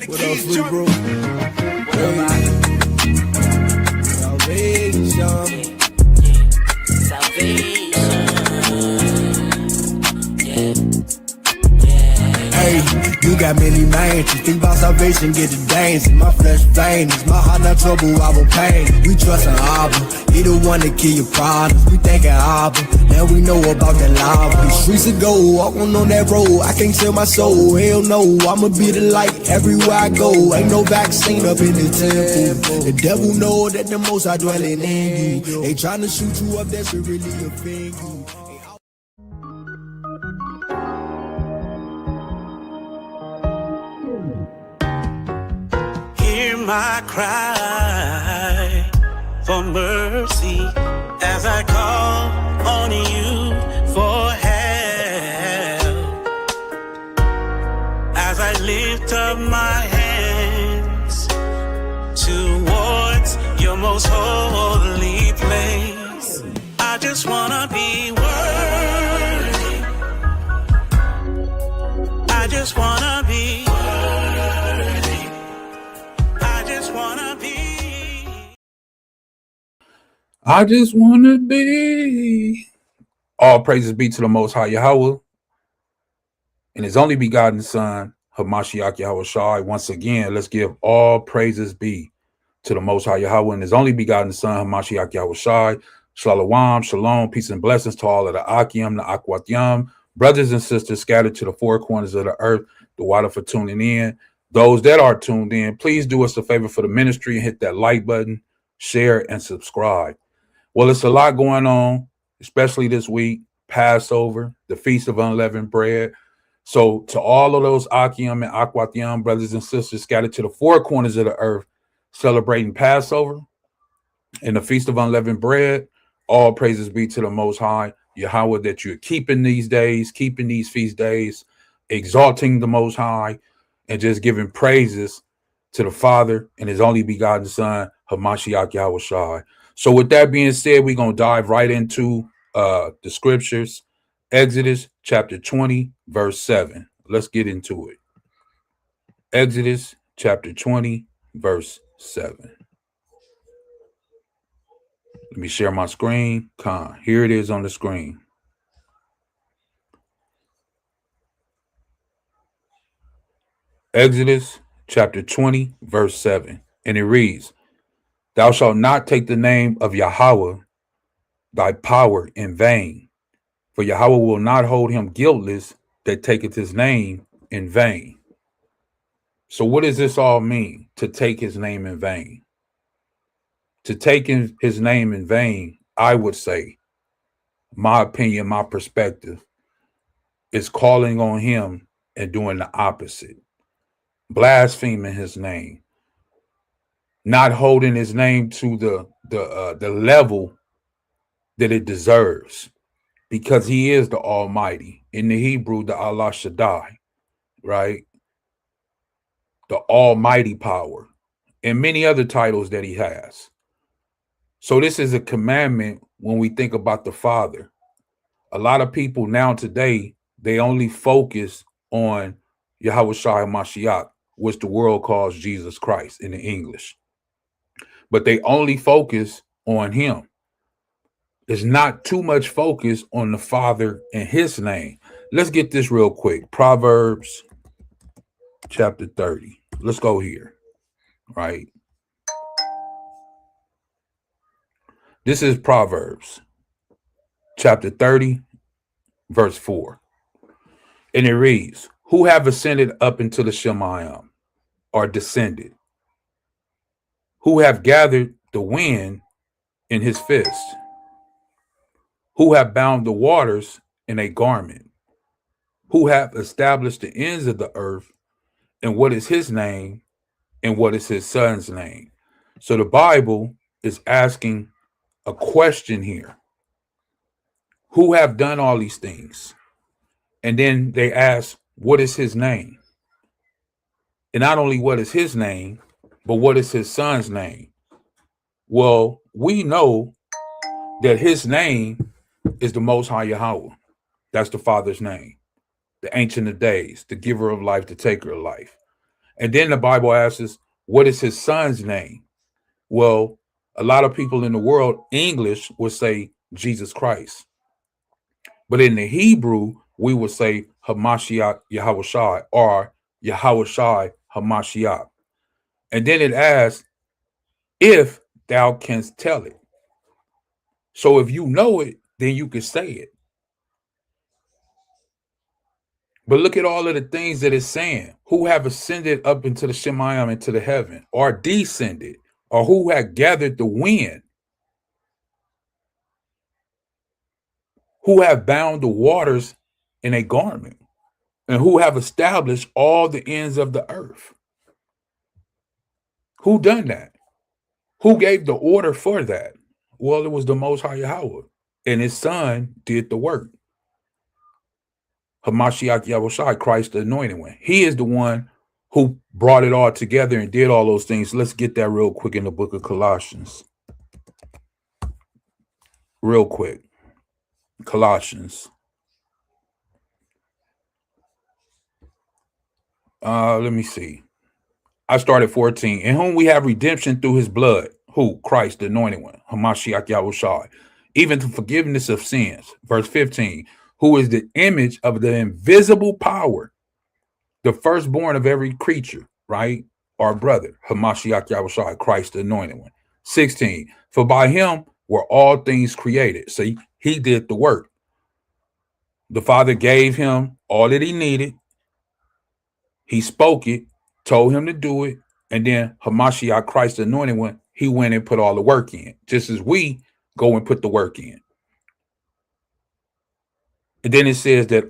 What up, free bro? Salvation. Hey, you got many mansions. Think about salvation, get the dancing. My flesh veins, my heart not trouble, I will pain. We trust in Abba, he the one that kill your problems. We thinking Abba, now we know about that lava. The streets of gold, walking on that road. I can't sell my soul, hell no. I'ma be the light everywhere I go. Ain't no vaccine up in the temple. The devil know that the most I dwelling in you. They tryna shoot you up, that should really offend you. My cry for mercy as I call on you for help, as I lift up my hands towards your most holy place. I just wanna be worthy. I just wanna be I just want to be. All praises be to the Most High Yahawah and His only begotten Son, Hamashiach Yahawashi. Once again, let's give all praises be to the Most High Yahawah and His only begotten Son, Hamashiach Yahawashi. Shalawam, shalom, peace and blessings to all of the Ahchyam, the Ahcwathayam, brothers and sisters scattered to the four corners of the earth. The water for tuning in. Those that are tuned in, please do us a favor for the ministry and hit that like button, share, and subscribe. Well, it's a lot going on, especially this week, Passover, the Feast of Unleavened Bread. So to all of those Ahchyam and Ahcwathayam brothers and sisters scattered to the four corners of the earth, celebrating Passover and the Feast of Unleavened Bread, all praises be to the Most High Yahawah that you're keeping these days, keeping these feast days, exalting the Most High, and just giving praises to the Father and His only begotten Son, Hamashiach Yahawashi. So with that being said, we're going to dive right into the scriptures. Exodus chapter 20, verse 7. Let's get into it. Exodus chapter 20, verse 7. Let me share my screen. Here it is on the screen. Exodus chapter 20, verse 7. And it reads, Thou shalt not take the name of Yahawah, thy power, in vain, for Yahawah will not hold him guiltless that taketh his name in vain. So what does this all mean, to take his name in vain? To take his name in vain, I would say, my opinion, my perspective, is calling on him and doing the opposite. Blaspheming his name. Not holding his name to the level that it deserves, because he is the Almighty. In the Hebrew, the Allah Shaddai, right? The Almighty power, and many other titles that he has. So this is a commandment when we think about the Father. A lot of people now today, they only focus on Yahawashi Mashiach, which the world calls Jesus Christ in the English. But they only focus on him. There's not too much focus on the Father and his name. Let's get this real quick. Proverbs chapter 30. Let's go here, right? This is Proverbs chapter 30, verse 4. And it reads, Who have ascended up into the Shemayim, or descended? Who have gathered the wind in his fist? Who have bound the waters in a garment? Who have established the ends of the earth? And what is his name? And what is his son's name? So the Bible is asking a question here. Who have done all these things? And then they ask, what is his name? And not only what is his name, but what is his son's name? Well, we know that his name is the Most High Yahawah. That's the Father's name. The Ancient of Days, the giver of life, the taker of life. And then the Bible asks us, what is his son's name? Well, a lot of people in the world, English would say Jesus Christ. But in the Hebrew, we would say Hamashiach Yahawah or Yahawah Hamashiach. And then it asks, if thou canst tell it. So if you know it, then you can say it. But look at all of the things that it's saying. Who have ascended up into the Shemayim, into the heaven, or descended, or who have gathered the wind, who have bound the waters in a garment, and who have established all the ends of the earth. Who done that? Who gave the order for that? Well, it was the Most High Yahweh, and his son did the work. Hamashiach Yahushai, Christ the Anointed One. He is the one who brought it all together and did all those things. Let's get that real quick in the book of Colossians. Real quick. Colossians. Let me see. I started 14. In whom we have redemption through his blood. Who? Christ, the Anointed One. Hamashiach Yahushai. Even to forgiveness of sins. Verse 15. Who is the image of the invisible power, the firstborn of every creature, right? Our brother, Hamashiach Yahushua, Christ the Anointed One. 16. For by him were all things created. So he did the work. The Father gave him all that he needed. He spoke it, told him to do it, and then Hamashiach, Christ the Anointed One, he went and put all the work in, just as we go and put the work in. And then it says that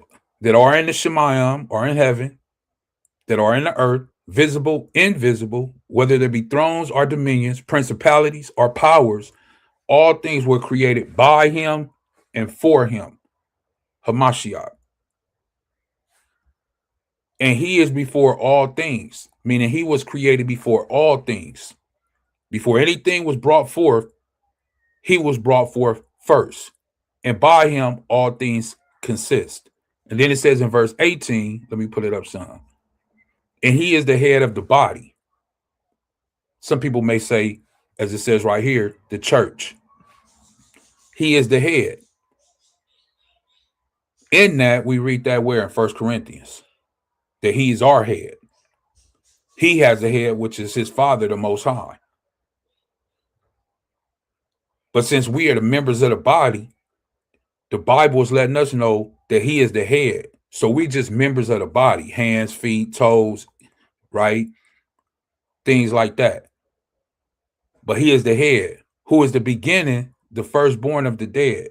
are in the Shemayim, are in heaven, that are in the earth, visible, invisible, whether there be thrones or dominions, principalities or powers, all things were created by him and for him, Hamashiach. And he is before all things, meaning he was created before all things. Before anything was brought forth, he was brought forth first. And by him, all things consist. And then it says in verse 18, let me put it up some. And he is the head of the body. Some people may say, as it says right here, the church. He is the head. In that, we read that where in 1 Corinthians, that he is our head. He has a head, which is his Father, the Most High. But since we are the members of the body, the Bible is letting us know that he is the head. So we just members of the body, hands, feet, toes, right? Things like that. But he is the head, who is the beginning, the firstborn of the dead,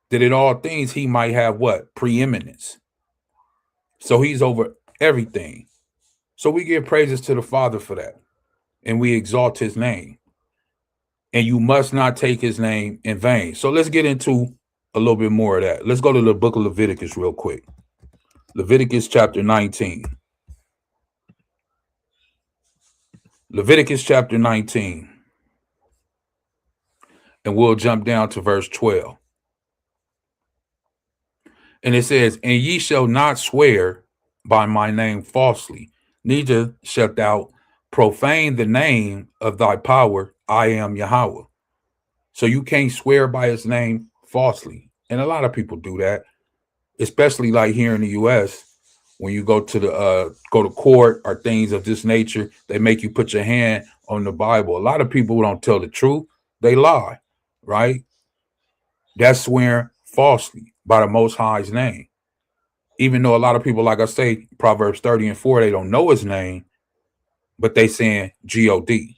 that in all things he might have what? Preeminence. So he's over everything. So we give praises to the Father for that. And we exalt his name. And you must not take his name in vain. So let's get into a little bit more of that. Let's go to the book of Leviticus real quick. Leviticus chapter 19. Leviticus chapter 19. And we'll jump down to verse 12. And it says, and ye shall not swear by my name falsely, neither shalt thou profane the name of thy power. I am Yahweh. So you can't swear by his name falsely. And a lot of people do that, especially like here in the U.S. When you go to court or things of this nature, they make you put your hand on the Bible. A lot of people don't tell the truth. They lie, right? That's swearing falsely by the Most High's name. Even though a lot of people, like I say, Proverbs 30 and 4, they don't know his name, but they saying G-O-D.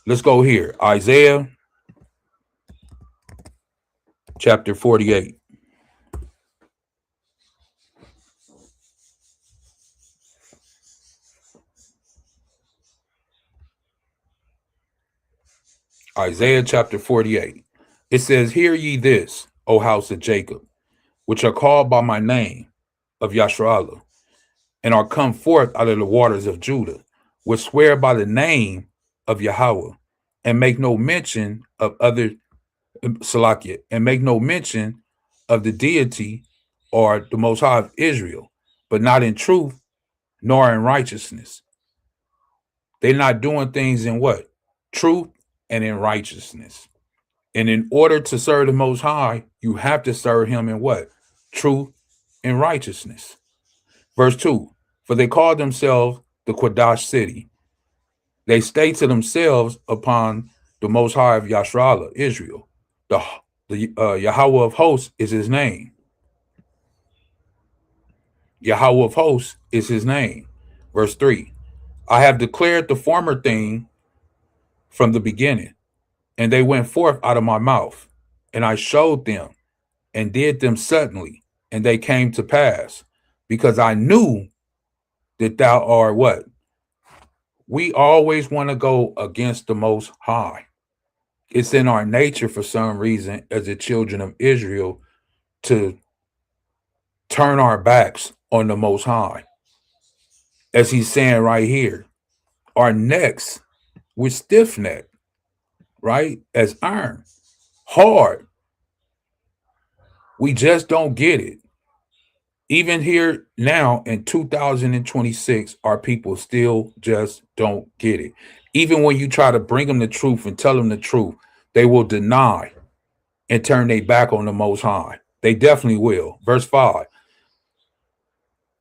Let's go here. Isaiah chapter 48. Isaiah chapter 48. It says, hear ye this, O house of Jacob, which are called by my name of Yasharallah, and are come forth out of the waters of Judah, which swear by the name of Yahweh, and make no mention of other Salakia, and make no mention of the deity or the Most High of Israel, but not in truth, nor in righteousness. They're not doing things in what? Truth and in righteousness. And in order to serve the Most High, you have to serve him in what? Truth and righteousness. Verse 2, for they call themselves the Quadash city. They stay to themselves upon the Most High of Yashrala, Israel. The Yahweh of hosts is his name. Yahweh of hosts is his name. Verse 3, I have declared the former thing from the beginning, and they went forth out of my mouth, and I showed them and did them suddenly, and they came to pass, because I knew that thou art what? We always want to go against the Most High. It's in our nature for some reason as the children of Israel to turn our backs on the Most High. As he's saying right here, our necks, we're stiff-necked, right? As iron, hard. We just don't get it. Even here now in 2026, our people still just don't get it. Even when you try to bring them the truth and tell them the truth, they will deny and turn their back on the Most High. They definitely will. Verse 5,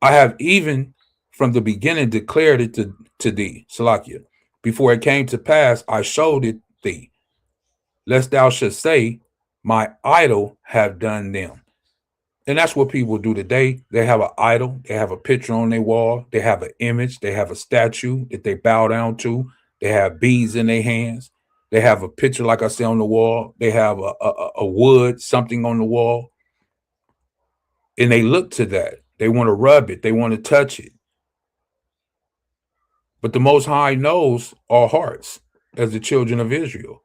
I have even from the beginning declared it to thee, Salakia. Before it came to pass, I showed it thee, lest thou shouldst say, my idol have done them. And that's what people do today. They have an idol. They have a picture on their wall. They have an image. They have a statue that they bow down to. They have beads in their hands. They have a picture, like I say, on the wall. They have a wood, something on the wall. And they look to that. They want to rub it. They want to touch it. But the Most High knows our hearts as the children of Israel.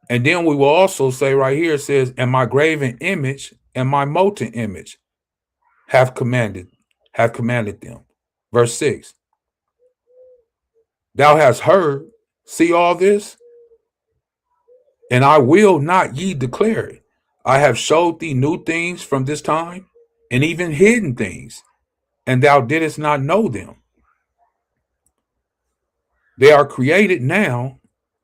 And then we will also say right here, it says, and my graven image and my molten image have commanded them. Verse 6, thou hast heard, see all this, and I will not ye declare it. I have showed thee new things from this time, and even hidden things, and thou didst not know them. They are created now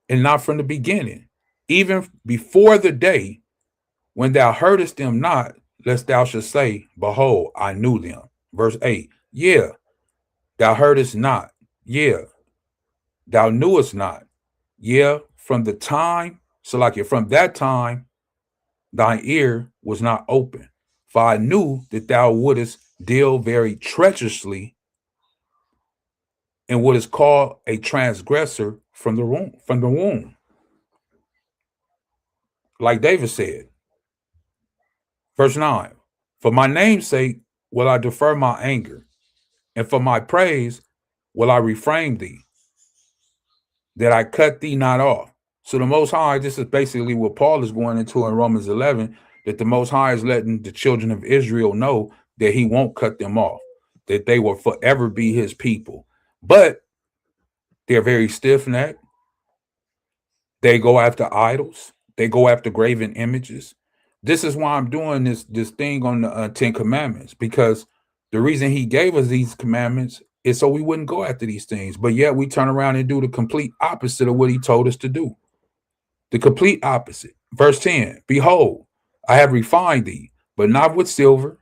and not from the beginning, even before the day when thou heardest them not, lest thou shouldst say, behold, I knew them. Verse 8, yeah, thou heardest not. Yeah, thou knewest not. Yeah, from the time, so like it, from that time, thine ear was not open. For I knew that thou wouldest deal very treacherously in what is called a transgressor from the womb. Like David said. Verse 9, for my name's sake will I defer my anger, and for my praise will I refrain thee, that I cut thee not off. So the Most High, this is basically what Paul is going into in Romans 11, that the Most High is letting the children of Israel know that he won't cut them off, that they will forever be his people. But they're very stiff-necked. They go after idols. They go after graven images. This is why I'm doing this thing on the 10 commandments, because the reason he gave us these commandments is so we wouldn't go after these things. But yet we turn around and do the complete opposite of what he told us to do. The complete opposite. Verse 10, behold, I have refined thee, but not with silver.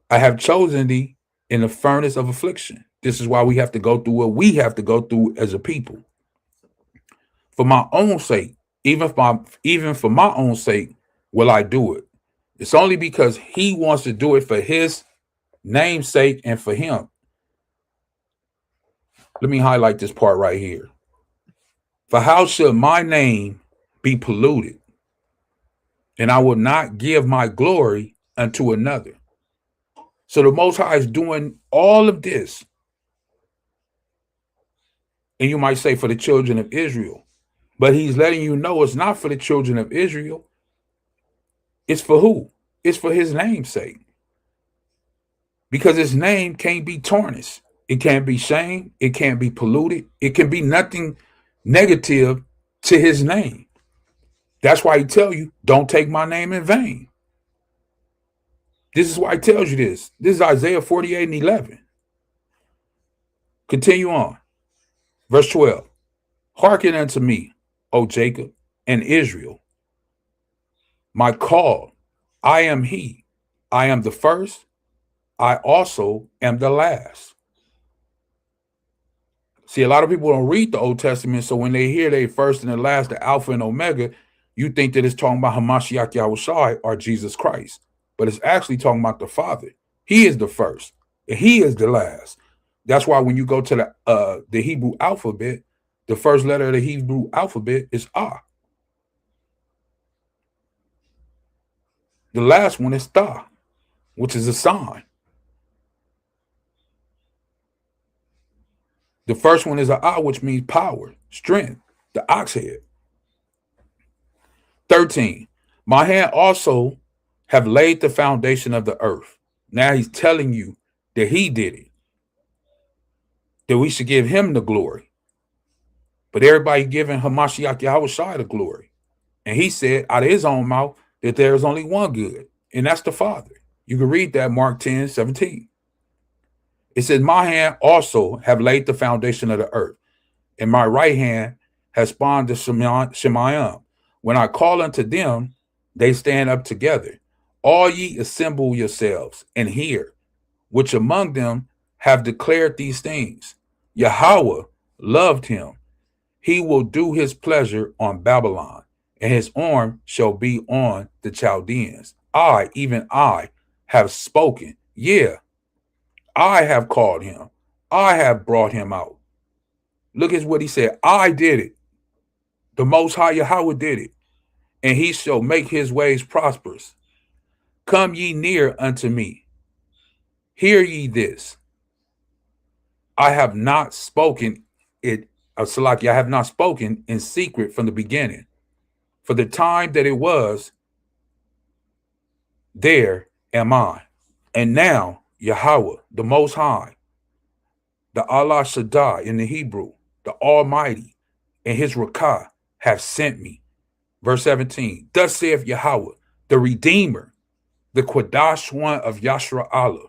I have chosen thee in the furnace of affliction. This is why we have to go through what we have to go through as a people. For my own sake, even for my own sake, will I do it. It's only because he wants to do it for his name's sake and for him. Let me highlight this part right here. For how should my name be polluted? And I will not give my glory unto another. So the Most High is doing all of this. And you might say for the children of Israel. But he's letting you know it's not for the children of Israel. It's for who? It's for his name's sake. Because his name can't be tarnished. It can't be shamed. It can't be polluted. It can be nothing negative to his name. That's why he tell you, don't take my name in vain. This is why it tells you this. This is Isaiah 48 and 11. Continue on. Verse 12. Hearken unto me, O Jacob and Israel, my call. I am he. I am the first. I also am the last. See, a lot of people don't read the Old Testament, so when they hear they first and the last, the Alpha and Omega, you think that it's talking about Hamashiach Yahushua or Jesus Christ. But it's actually talking about the Father. He is the first, and he is the last. That's why when you go to the Hebrew alphabet, the first letter of the Hebrew alphabet is Ah. The last one is Ta, which is a sign. The first one is a Ah, which means power, strength, the ox head. 13. My hand also have laid the foundation of the earth. Now he's telling you that he did it, that we should give him the glory. But everybody giving Hamashiach Yahushua the glory. And he said out of his own mouth that there is only one good, and that's the Father. You can read that, Mark 10:17. It says, my hand also have laid the foundation of the earth, and my right hand has spawned the Shemayim. When I call unto them, they stand up together. All ye assemble yourselves and hear, which among them have declared these things. Yahweh loved him. He will do his pleasure on Babylon, and his arm shall be on the Chaldeans. I, even I, have spoken. Yeah, I have called him. I have brought him out. Look at what he said. I did it. The Most High Yahweh did it. And he shall make his ways prosperous. Come ye near unto me. Hear ye this. I have not spoken it, Salaki, I have not spoken in secret from the beginning. For the time that it was, there am I. And now, Yahweh, the Most High, the Allah Shaddai in the Hebrew, the Almighty, and his Rakah have sent me. Verse 17, thus saith Yahweh, the Redeemer, the Quadash one of Yashra Allah.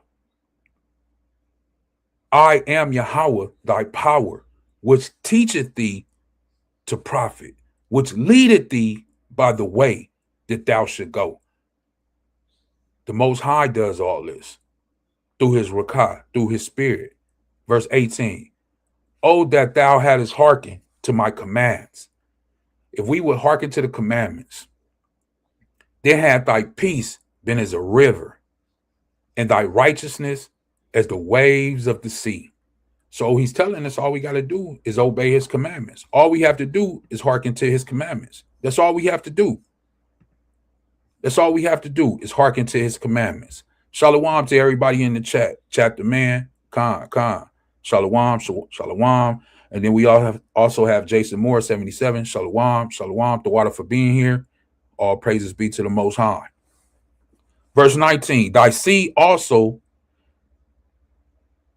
I am Yahweh, thy power, which teacheth thee to profit, which leadeth thee by the way that thou should go. The Most High does all this through his Rakah, through his spirit. Verse 18, oh, that thou hadst hearkened to my commands. If we would hearken to the commandments, then had thy peace been as a river, and thy righteousness as the waves of the sea. So he's telling us all we got to do is obey his commandments. All we have to do is hearken to his commandments. That's all we have to do. That's all we have to do is hearken to his commandments. Shalom to everybody in the chat. Chat the man, Khan. Shalom. And then we also have Jason Moore, 77. Shalom. The water for being here. All praises be to the Most High. Verse 19, thy seed also,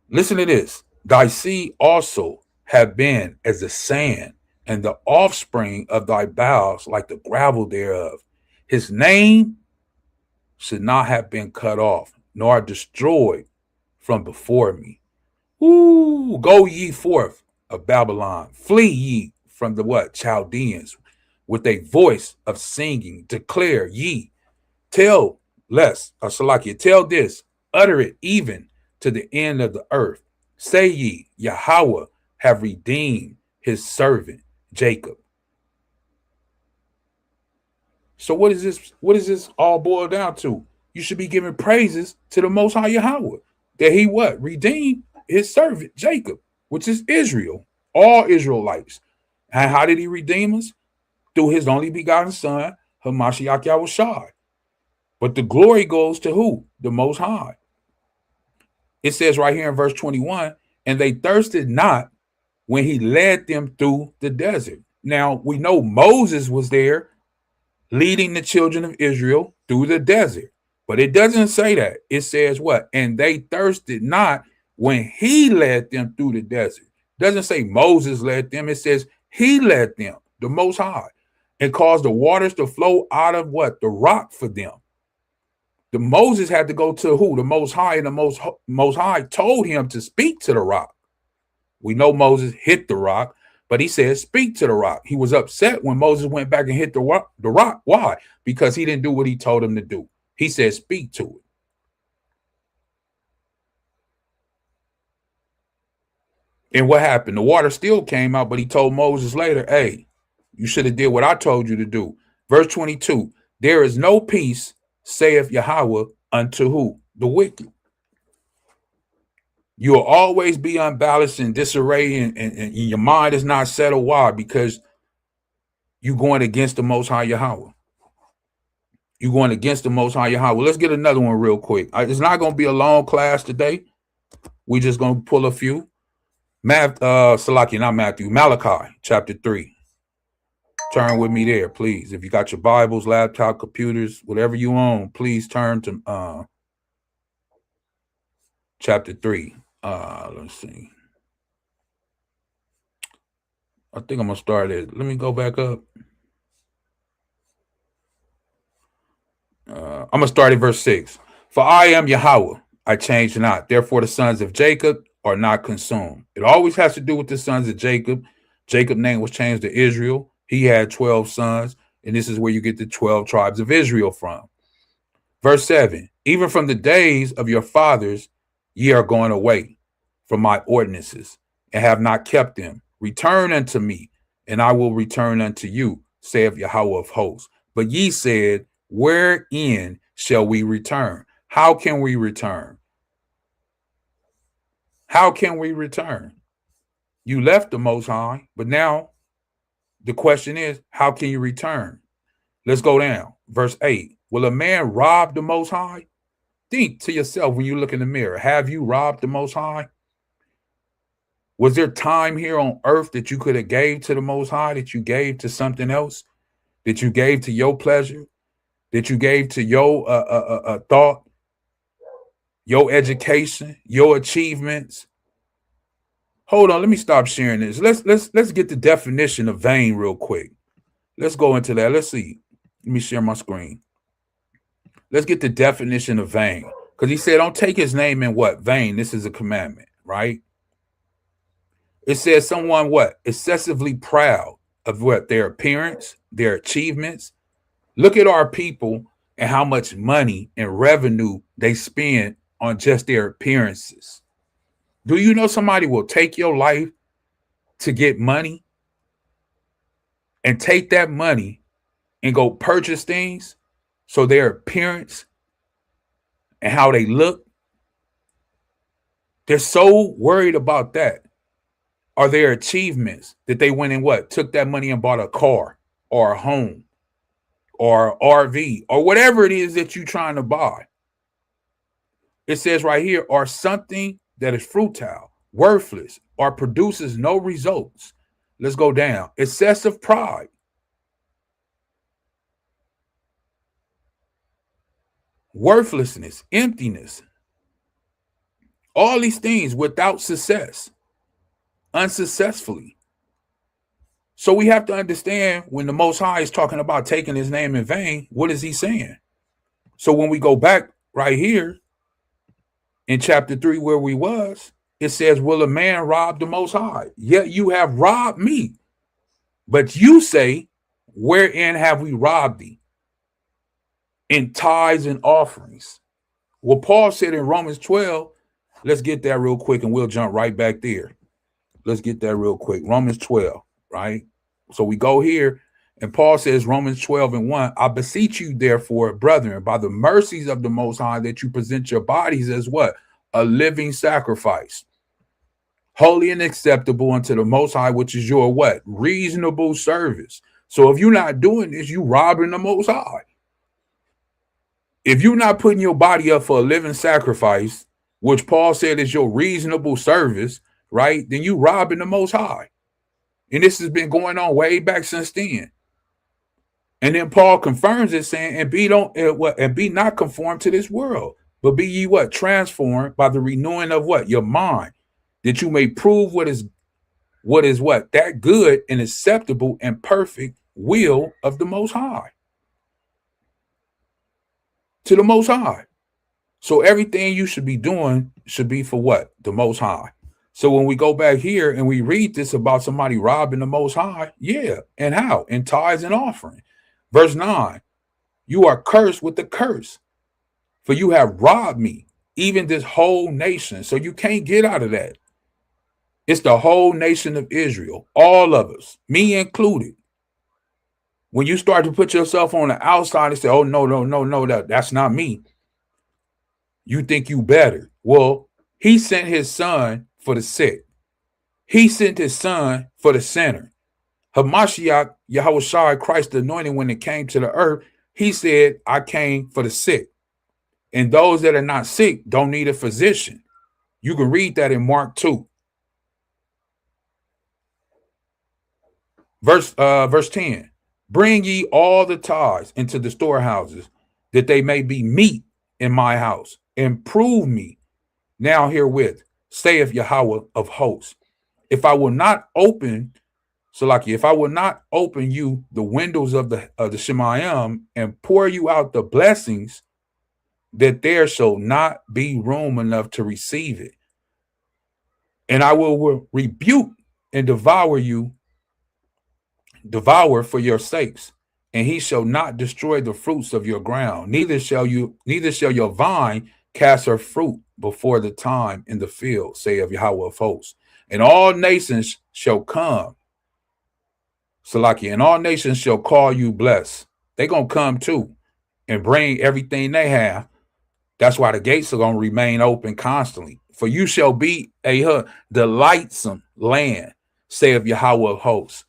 listen to this, thy seed also have been as the sand, and the offspring of thy bowels like the gravel thereof. His name should not have been cut off, nor destroyed from before me. Ooh, go ye forth of Babylon, flee ye from the what? Chaldeans, with a voice of singing, declare ye, tell tell this, utter it even to the end of the earth. Say ye, Yahweh have redeemed his servant Jacob. So what is this? What does this all boil down to? You should be giving praises to the Most High Yahweh, that he what? Redeemed his servant Jacob, which is Israel, all Israelites. And how did he redeem us? Through his only begotten son, Hamashiach Yahushua. But the glory goes to who? The Most High. It says right here in verse 21, and they thirsted not when he led them through the desert. Now, we know Moses was there leading the children of Israel through the desert. But it doesn't say that. It says what? And they thirsted not when he led them through the desert. It doesn't say Moses led them. It says he led them, the Most High, and caused the waters to flow out of what? The rock for them. The Moses had to go to who? The Most High, and the Most High told him to speak to the rock. We know Moses hit the rock, but he said, speak to the rock. He was upset when Moses went back and hit the rock. Why? Because he didn't do what he told him to do. He said, speak to it. And what happened? The water still came out, but he told Moses later, hey, you should have did what I told you to do. Verse 22, there is no peace, saith Yahweh, unto who? The wicked. You will always be unbalanced and disarray, and your mind is not settled. Why? Because you're going against the Most High Yahweh. You're going against the Most High Yahweh. Let's get another one real quick. It's not going to be a long class today. We're just going to pull a few. Malachi, chapter 3. Turn with me there, please. If you got your Bibles, laptop, computers, whatever you own, please turn to chapter 3. Let's see. I think I'm going to start it. Let me go back up. I'm going to start at verse 6. For I am Yahweh, I change not. Therefore the sons of Jacob are not consumed. It always has to do with the sons of Jacob. Jacob's name was changed to Israel. He had 12 sons, and this is where you get the 12 tribes of Israel from. Verse 7, even from the days of your fathers, ye are going away from my ordinances, and have not kept them. Return unto me, and I will return unto you, saith Yahweh of hosts. But ye said, wherein shall we return? How can we return? How can we return? You left the Most High, but now the question is, how can you return? Let's go down. Verse 8. Will a man rob the Most High? Think to yourself when you look in the mirror. Have you robbed the Most High? Was there time here on earth that you could have gave to the Most High, that you gave to something else, that you gave to your pleasure, that you gave to your thought, your education, your achievements? Hold on, let me stop sharing this. Let's get the definition of vain real quick. Let's go into that. Let's see. Let me share my screen. Let's get the definition of vain. Because he said, don't take his name in what? Vain. This is a commandment, right? It says someone what? Excessively proud of what? Their appearance, their achievements. Look at our people and how much money and revenue they spend on just their appearances. Do you know somebody will take your life to get money and take that money and go purchase things so their appearance and how they look? They're so worried about that. Are their achievements that they went and what? Took that money and bought a car or a home or RV or whatever it is that you're trying to buy. It says right here, or something that is futile, worthless, or produces no results. Let's go down. Excessive pride. Worthlessness, emptiness. All these things without success, unsuccessfully. So we have to understand when the Most High is talking about taking his name in vain, what is he saying? So when we go back right here in chapter 3 where we was, it says, will a man rob the Most High? Yet you have robbed me. But you say, wherein have we robbed thee? In tithes and offerings. Well, Paul said in Romans 12, let's get that real quick and we'll jump right back there. Let's get that real quick. Romans 12, right? So we go here and Paul says, Romans 12:1, I beseech you, therefore, brethren, by the mercies of the Most High, that you present your bodies as what? A living sacrifice, holy and acceptable unto the Most High, which is your what? Reasonable service. So if you're not doing this, you robbing the Most High. If you're not putting your body up for a living sacrifice, which Paul said is your reasonable service, right? Then you robbing the Most High. And this has been going on way back since then. And then Paul confirms it, saying, and be not conformed to this world, but be ye what? Transformed by the renewing of what? Your mind, that you may prove what is what? That good and acceptable and perfect will of the Most High. to the Most High. So everything you should be doing should be for what? The Most High. So when we go back here and we read this about somebody robbing the Most High, yeah. And how? In tithes and offering. Verse 9, you are cursed with the curse, for you have robbed me, even this whole nation. So you can't get out of that. It's the whole nation of Israel, all of us, me included. When you start to put yourself on the outside and say, oh, no, that's not me. You think you better. Well, he sent his son for the sick. He sent his son for the sinner. Hamashiach, Yahawashi, Christ the anointed, when it came to the earth, he said, I came for the sick. And those that are not sick don't need a physician. You can read that in Mark 2. Verse 10. Bring ye all the tithes into the storehouses, that they may be meat in my house. And prove me now herewith, saith Yahweh of hosts. If I will not open, if I will not open you the windows of the Shemayim and pour you out the blessings, that there shall not be room enough to receive it. And I will rebuke and devour for your sakes, and he shall not destroy the fruits of your ground, neither shall your vine cast her fruit before the time in the field, say of Yahweh of hosts. And all nations shall come, and all nations shall call you blessed. They're going to come too and bring everything they have. That's why the gates are going to remain open constantly. For you shall be a delightsome land, say of Yahweh of hosts.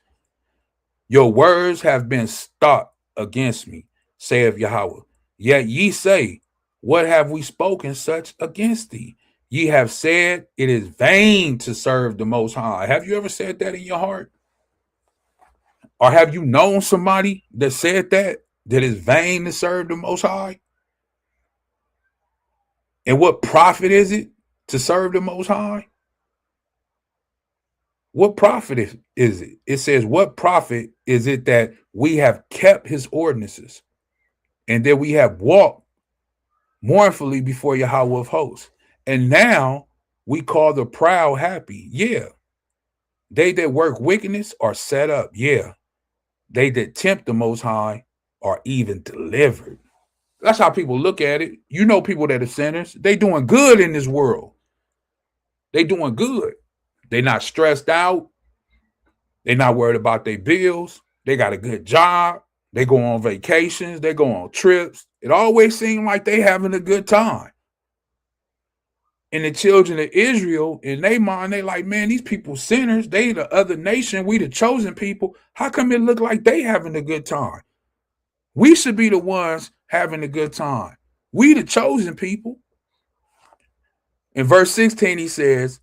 Your words have been stopped against me, saith Yahweh. Yet ye say, what have we spoken such against thee? Ye have said, it is vain to serve the Most High. Have you ever said that in your heart? Or have you known somebody that said that it's vain to serve the Most High? And what profit is it to serve the Most High? What profit is it? It says, what profit is it that we have kept his ordinances and that we have walked mournfully before Yahweh of hosts? And now we call the proud happy. Yeah. They that work wickedness are set up. Yeah. They that tempt the Most High are even delivered. That's how people look at it. You know, people that are sinners, they doing good in this world. They doing good. They're not stressed out. They're not worried about their bills. They got a good job. They go on vacations. They go on trips. It always seems like they having a good time. And the children of Israel, in their mind, they like, man, these people sinners. They the other nation. We the chosen people. How come it look like they having a good time? We should be the ones having a good time. We the chosen people. In verse 16, he says,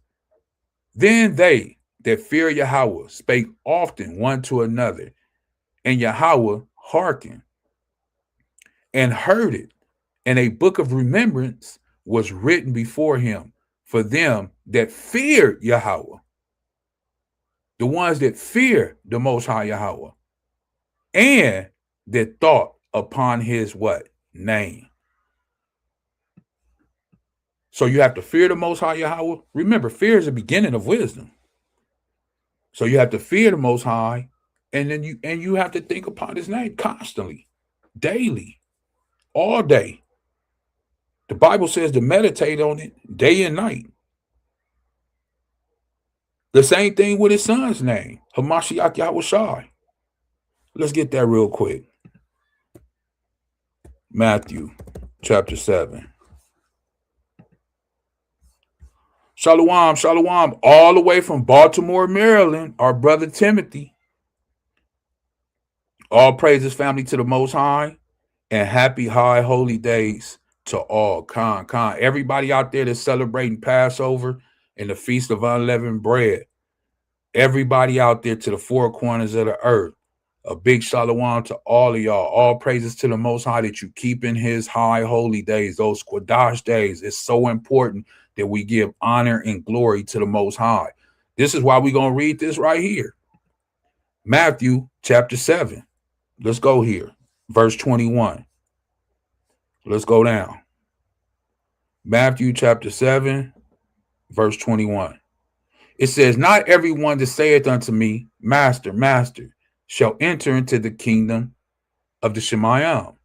then they that fear Yahweh spake often one to another, and Yahweh hearkened and heard it, and a book of remembrance was written before him for them that feared Yahweh, the ones that fear the Most High Yahweh, and that thought upon his what? Name. So you have to fear the Most High Yahweh. Remember, fear is the beginning of wisdom. So you have to fear the Most High, and then you have to think upon his name constantly, daily, all day. The Bible says to meditate on it day and night. The same thing with his son's name, Hamashiach Yahawashi. Let's get that real quick. Matthew chapter 7. Shalawam, all the way from Baltimore, Maryland, our brother Timothy. All praises, family, to the Most High, and happy high holy days to all. Khan. Everybody out there that's celebrating Passover and the Feast of Unleavened Bread. Everybody out there to the four corners of the earth. A big shalom to all of y'all. All praises to the Most High that you keep in his high holy days, those Quadash days. It's so important that we give honor and glory to the Most High. This is why we're going to read this right here. Matthew chapter 7. Let's go here. Verse 21. Let's go down. Matthew chapter 7, verse 21. It says, not everyone that saith unto me, Master, Master, shall enter into the kingdom of the Shemayim,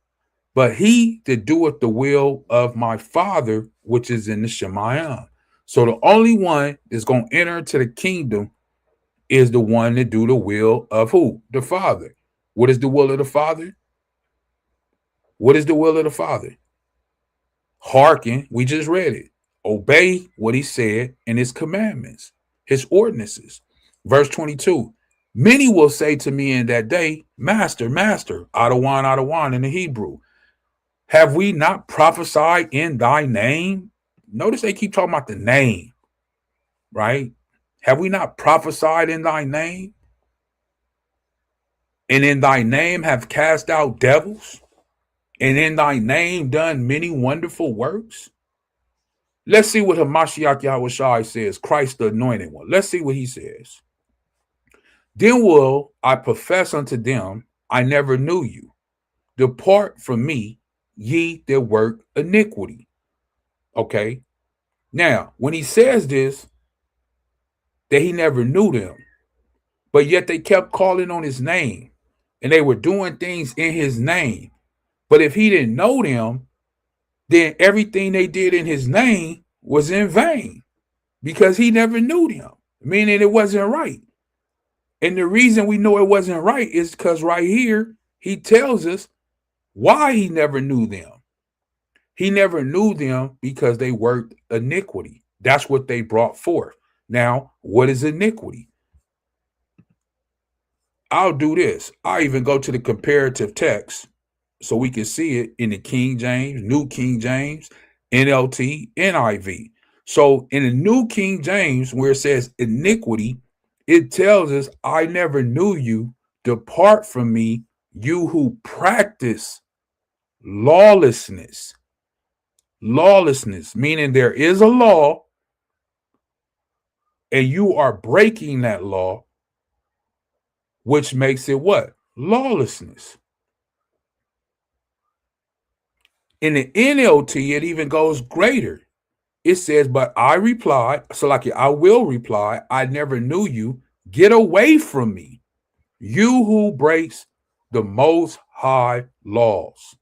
but he that doeth the will of my Father, which is in the Shemayim. So the only one that's going to enter into the kingdom is the one that do the will of who? The Father. What is the will of the Father? What is the will of the Father? Hearken, we just read it. Obey what he said in his commandments, his ordinances. Verse 22. Many will say to me in that day, Master, Master, Adawan in the Hebrew, have we not prophesied in thy name? Notice they keep talking about the name, right? Have we not prophesied in thy name? And in thy name have cast out devils? And in thy name done many wonderful works? Let's see what Hamashiach Yahawashi says, Christ the anointed one. Let's see what he says. Then will I profess unto them, I never knew you. Depart from me, ye that work iniquity. Okay. Now, when he says this, that he never knew them, but yet they kept calling on his name and they were doing things in his name. But if he didn't know them, then everything they did in his name was in vain because he never knew them, meaning it wasn't right. And the reason we know it wasn't right is because right here, he tells us why he never knew them. He never knew them because they worked iniquity. That's what they brought forth. Now, what is iniquity? I'll do this. I'll even go to the comparative text so we can see it in the King James, New King James, NLT, NIV. So in the New King James, where it says iniquity, it tells us, I never knew you. Depart from me, you who practice lawlessness. Lawlessness, meaning there is a law and you are breaking that law, which makes it what? Lawlessness. In the NLT, it even goes greater. It says, but I reply, so like I will reply, I never knew you. Get away from me, you who breaks the most high laws.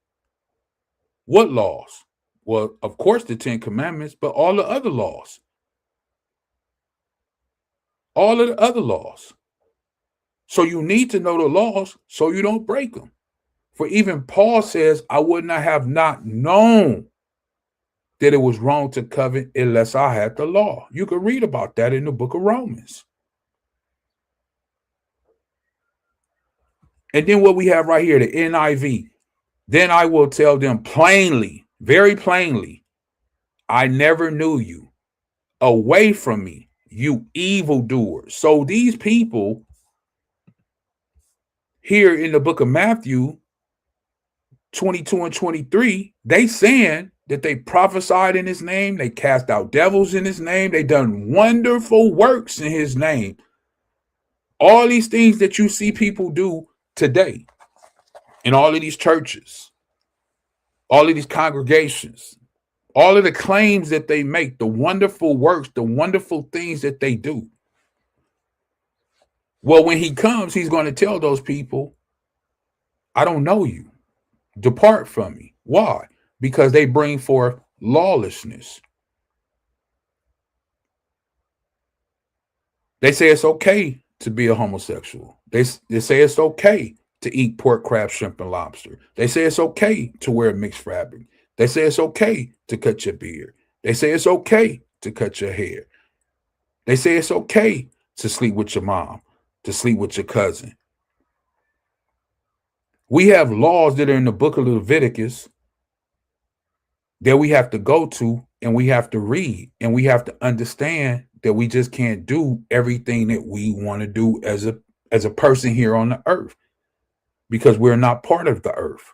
What laws? Well, of course, the 10 Commandments, but all the other laws. All of the other laws. So you need to know the laws so you don't break them. For even Paul says, I would not have not known that it was wrong to covet unless I had the law. You can read about that in the book of Romans. And then what we have right here, the NIV. Then I will tell them plainly, very plainly, I never knew you. Away from me, you evildoers. So these people here in the book of Matthew 22 and 23, they saying that they prophesied in his name, they cast out devils in his name, they done wonderful works in his name. All these things that you see people do today in all of these churches, all of these congregations, all of the claims that they make, the wonderful works, the wonderful things that they do. Well, when he comes, he's going to tell those people, I don't know you. Depart from me. Why? Because they bring forth lawlessness. They say it's okay to be a homosexual. They say it's okay to eat pork, crab, shrimp, and lobster. They say it's okay to wear mixed fabric. They say it's okay to cut your beard. They say it's okay to cut your hair. They say it's okay to sleep with your mom, to sleep with your cousin. We have laws that are in the book of Leviticus that we have to go to and we have to read and we have to understand that we just can't do everything that we want to do as a person here on the earth because we're not part of the earth.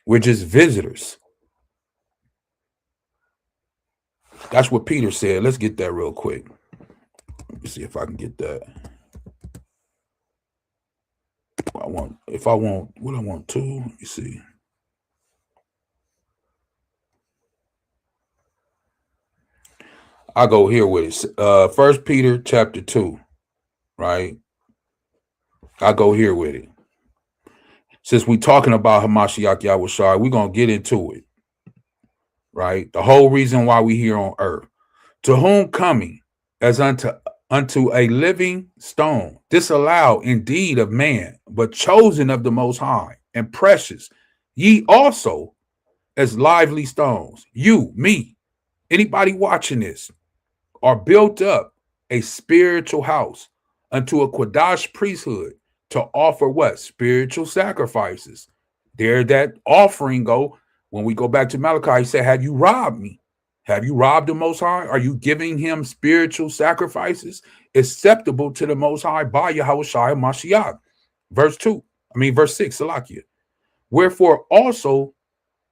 We're just visitors. That's what Peter said. Let's get that real quick. Let me see if I can get that. What I want to, let me see. I go here with it. First Peter chapter 2, right? I go here with it. Since we talking about Hamashiach Yahushua, we're going to get into it, right? The whole reason why we here on earth. To whom coming as unto a living stone, disallowed indeed of man, but chosen of the Most High, and precious, ye also as lively stones, you, me, anybody watching this, are built up a spiritual house unto a Quadash priesthood to offer what? Spiritual sacrifices. There that offering go. When we go back to Malachi, he said, have you robbed me? Have you robbed the Most High? Are you giving him spiritual sacrifices acceptable to the Most High by Yahawashi Mashiach? Verse 6, Salakia. Wherefore also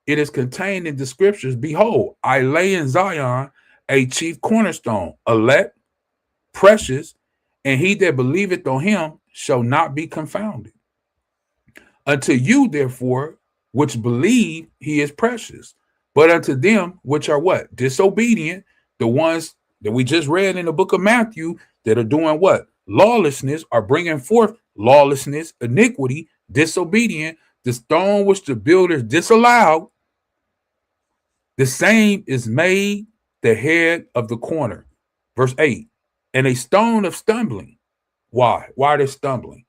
it is contained in the scriptures, behold, I lay in Zion a chief cornerstone, elect, precious, and he that believeth on him shall not be confounded. Unto you, therefore, which believe, he is precious. But unto them which are what? Disobedient, the ones that we just read in the book of Matthew that are doing what? Lawlessness, are bringing forth lawlessness, iniquity, disobedient. The stone which the builders disallowed, the same is made the head of the corner. Verse 8, and a stone of stumbling. Why? Why are they stumbling?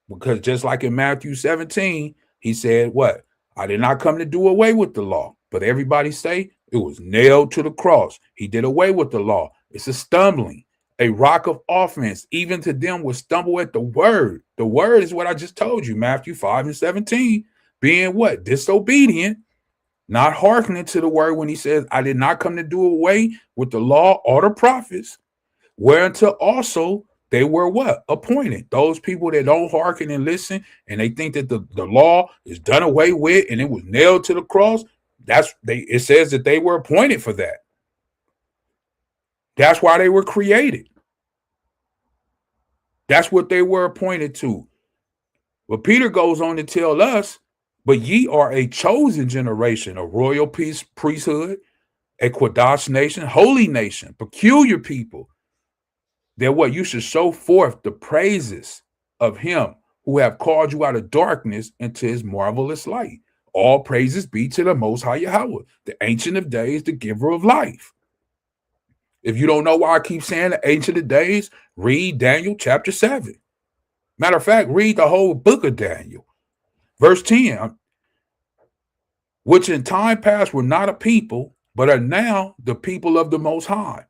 Because just like in Matthew 17, he said, what? I did not come to do away with the law. But everybody say it was nailed to the cross. He did away with the law. It's a stumbling, a rock of offense. Even to them will stumble at the word. The word is what I just told you, Matthew 5 and 17, being what? Disobedient, not hearkening to the word when he says, I did not come to do away with the law or the prophets, whereunto also they were what? Appointed. Those people that don't hearken and listen, and they think that the law is done away with and it was nailed to the cross. It says that they were appointed for that. That's why they were created. That's what they were appointed to. But Peter goes on to tell us, but ye are a chosen generation, a royal priesthood, a Quadash nation, holy nation, peculiar people, that what? You should show forth the praises of him who have called you out of darkness into his marvelous light. All praises be to the Most High Yahweh, the Ancient of Days, the giver of life. If you don't know why I keep saying the Ancient of Days, read Daniel chapter 7. Matter of fact, read the whole book of Daniel. Verse 10, which in time past were not a people, but are now the people of the Most High,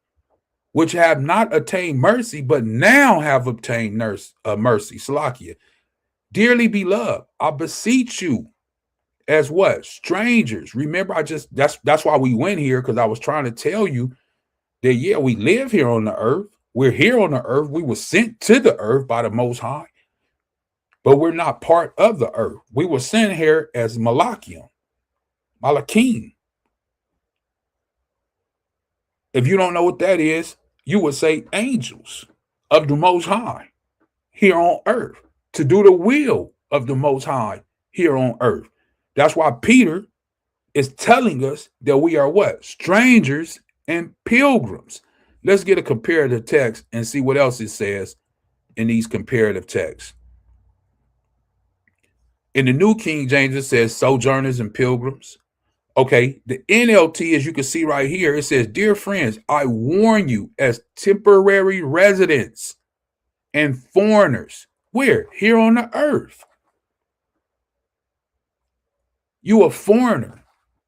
which have not attained mercy, but now have obtained mercy. Salakia. Dearly beloved, I beseech you as what? Strangers. Remember, that's why we went here, because I was trying to tell you that, yeah, we live here on the earth. We're here on the earth. We were sent to the earth by the Most High, but we're not part of the earth. We were sent here as Malakim. If you don't know what that is, you would say angels of the Most High here on earth, to do the will of the Most High here on earth. That's why Peter is telling us that we are what? Strangers and pilgrims. Let's get a comparative text and see what else it says in these comparative texts. In the New King James, it says sojourners and pilgrims. Okay, the NLT, as you can see right here, it says, dear friends, I warn you as temporary residents and foreigners. Where? Here on the earth. You a foreigner.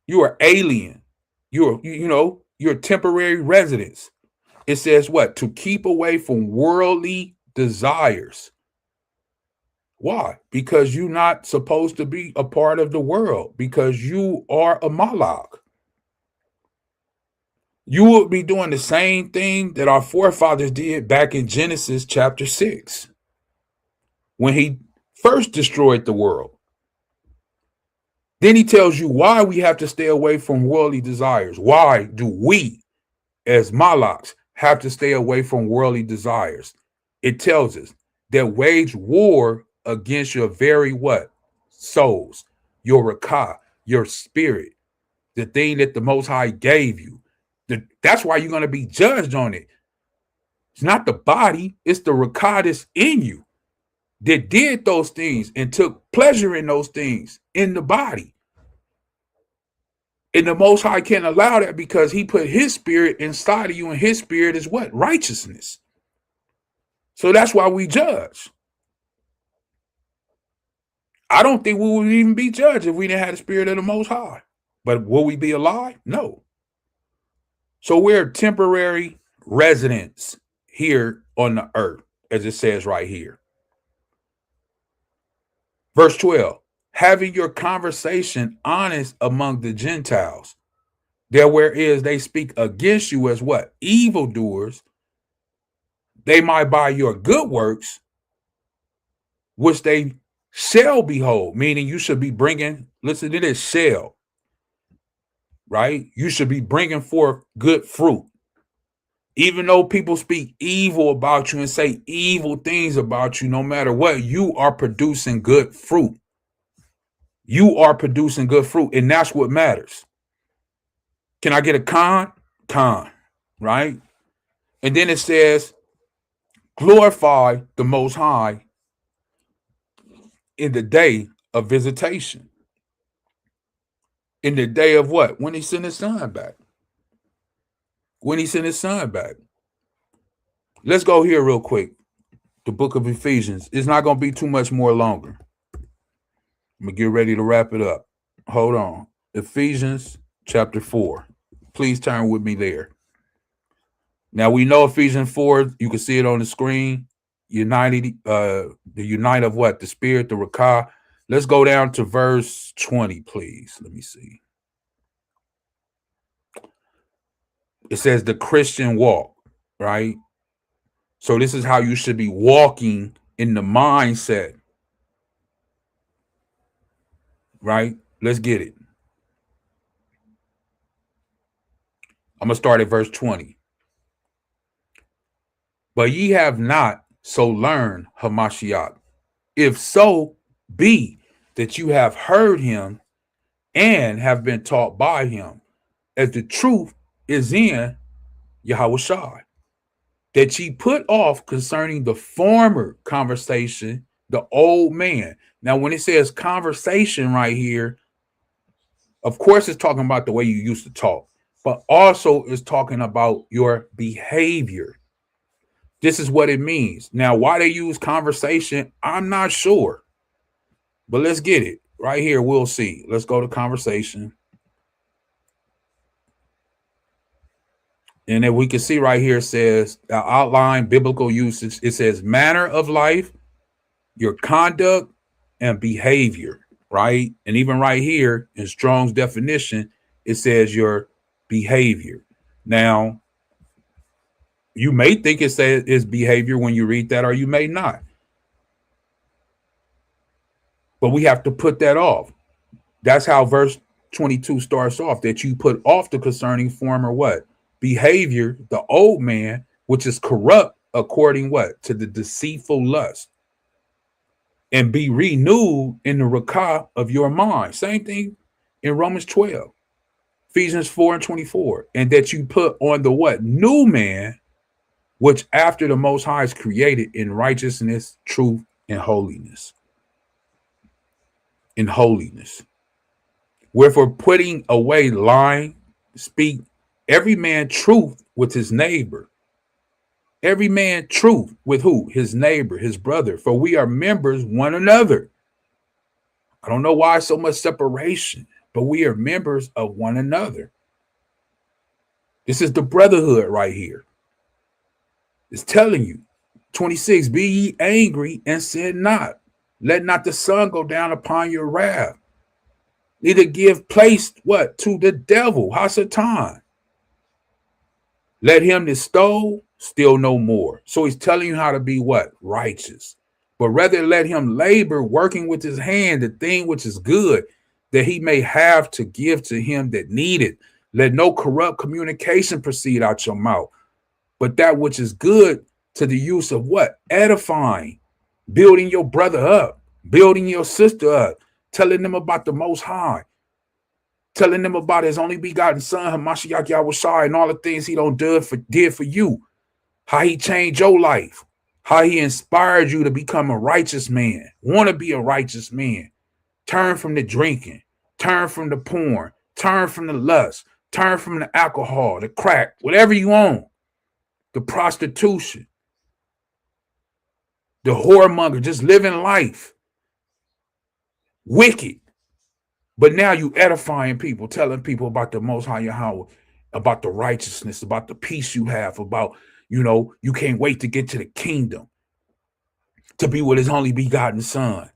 You are alien. You're temporary residents. It says what? To keep away from worldly desires. Why? Because you're not supposed to be a part of the world, because you are a malak. You will be doing the same thing that our forefathers did back in Genesis chapter 6, when he first destroyed the world. Then he tells you why we have to stay away from worldly desires. Why do we, as malaks, have to stay away from worldly desires? It tells us that wage war against your very what? Souls, your rakah, your spirit, the thing that the Most High gave you. That's why you're going to be judged on it. It's not the body, it's the Rakah that's in you that did those things and took pleasure in those things in the body. And the Most High can't allow that because he put his spirit inside of you, and his spirit is what? Righteousness. So that's why we judge. I don't think we would even be judged if we didn't have the spirit of the Most High. But will we be alive? No. So we're temporary residents here on the earth, as it says right here. Verse 12, having your conversation honest among the Gentiles, there whereas they speak against you as what? Evildoers, they might by your good works, which they shall behold, meaning you should be bringing, listen to this, shall, right? You should be bringing forth good fruit. Even though people speak evil about you and say evil things about you, no matter what, you are producing good fruit. You are producing good fruit, and that's what matters. Can I get a con? Con, right? And then it says, glorify the Most High in the day of visitation. In the day of what? When he sent his son back. When he sent his son back. Let's go here real quick. The book of Ephesians. It's not going to be too much more longer. I'm going to get ready to wrap it up. Hold on. Ephesians chapter 4. Please turn with me there. Now we know Ephesians 4, you can see it on the screen. United, the unite of what? The spirit, the Rakah. Let's go down to verse 20, please. Let me see. It says the Christian walk, right? So this is how you should be walking in the mindset, right? Let's get it. I'm going to start at verse 20. But ye have not so learned Hamashiach. If so be that you have heard him and have been taught by him, as the truth is in Yahawashi, that ye put off concerning the former conversation, the old man. Now, when it says conversation right here, of course, it's talking about the way you used to talk, but also it's talking about your behavior. This is what it means. Now, why they use conversation, I'm not sure. But let's get it. Right here, we'll see. Let's go to conversation. And then we can see right here, it says, outline biblical usage. It says manner of life, your conduct, and behavior, right? And even right here in Strong's definition, it says your behavior. Now, you may think it says it's behavior when you read that, or you may not. But we have to put that off. That's how verse 22 starts off, that you put off the concerning former what? Behavior, the old man, which is corrupt according what? To the deceitful lust. And be renewed in the Rakah of your mind. Same thing in Romans 12. Ephesians 4 and 24. And that you put on the what? New man, which after the Most High is created in righteousness, truth, and holiness. In holiness. Wherefore putting away lying, speak every man truth with his neighbor. Every man truth with who? His neighbor, his brother. For we are members one another. I don't know why so much separation, but we are members of one another. This is the brotherhood right here. It's telling you, 26, be ye angry and sin not. Let not the sun go down upon your wrath. Neither give place, what? To the devil, Hasatan. Let him that stole steal no more. So he's telling you how to be what? Righteous. But rather let him labor, working with his hand, the thing which is good, that he may have to give to him that needeth. Let no corrupt communication proceed out your mouth, but that which is good to the use of what? Edifying, building your brother up, building your sister up, telling them about the Most High, telling them about his only begotten son, Hamashiach Yahushua, and all the things he did for you, how he changed your life, how he inspired you to become a righteous man, want to be a righteous man, turn from the drinking, turn from the porn, turn from the lust, turn from the alcohol, the crack, whatever you own, the prostitution, the whoremonger, just living life, wicked. But now you edifying people, telling people about the Most High Yahweh, about the righteousness, about the peace you have, about, you can't wait to get to the kingdom, to be with his only begotten son,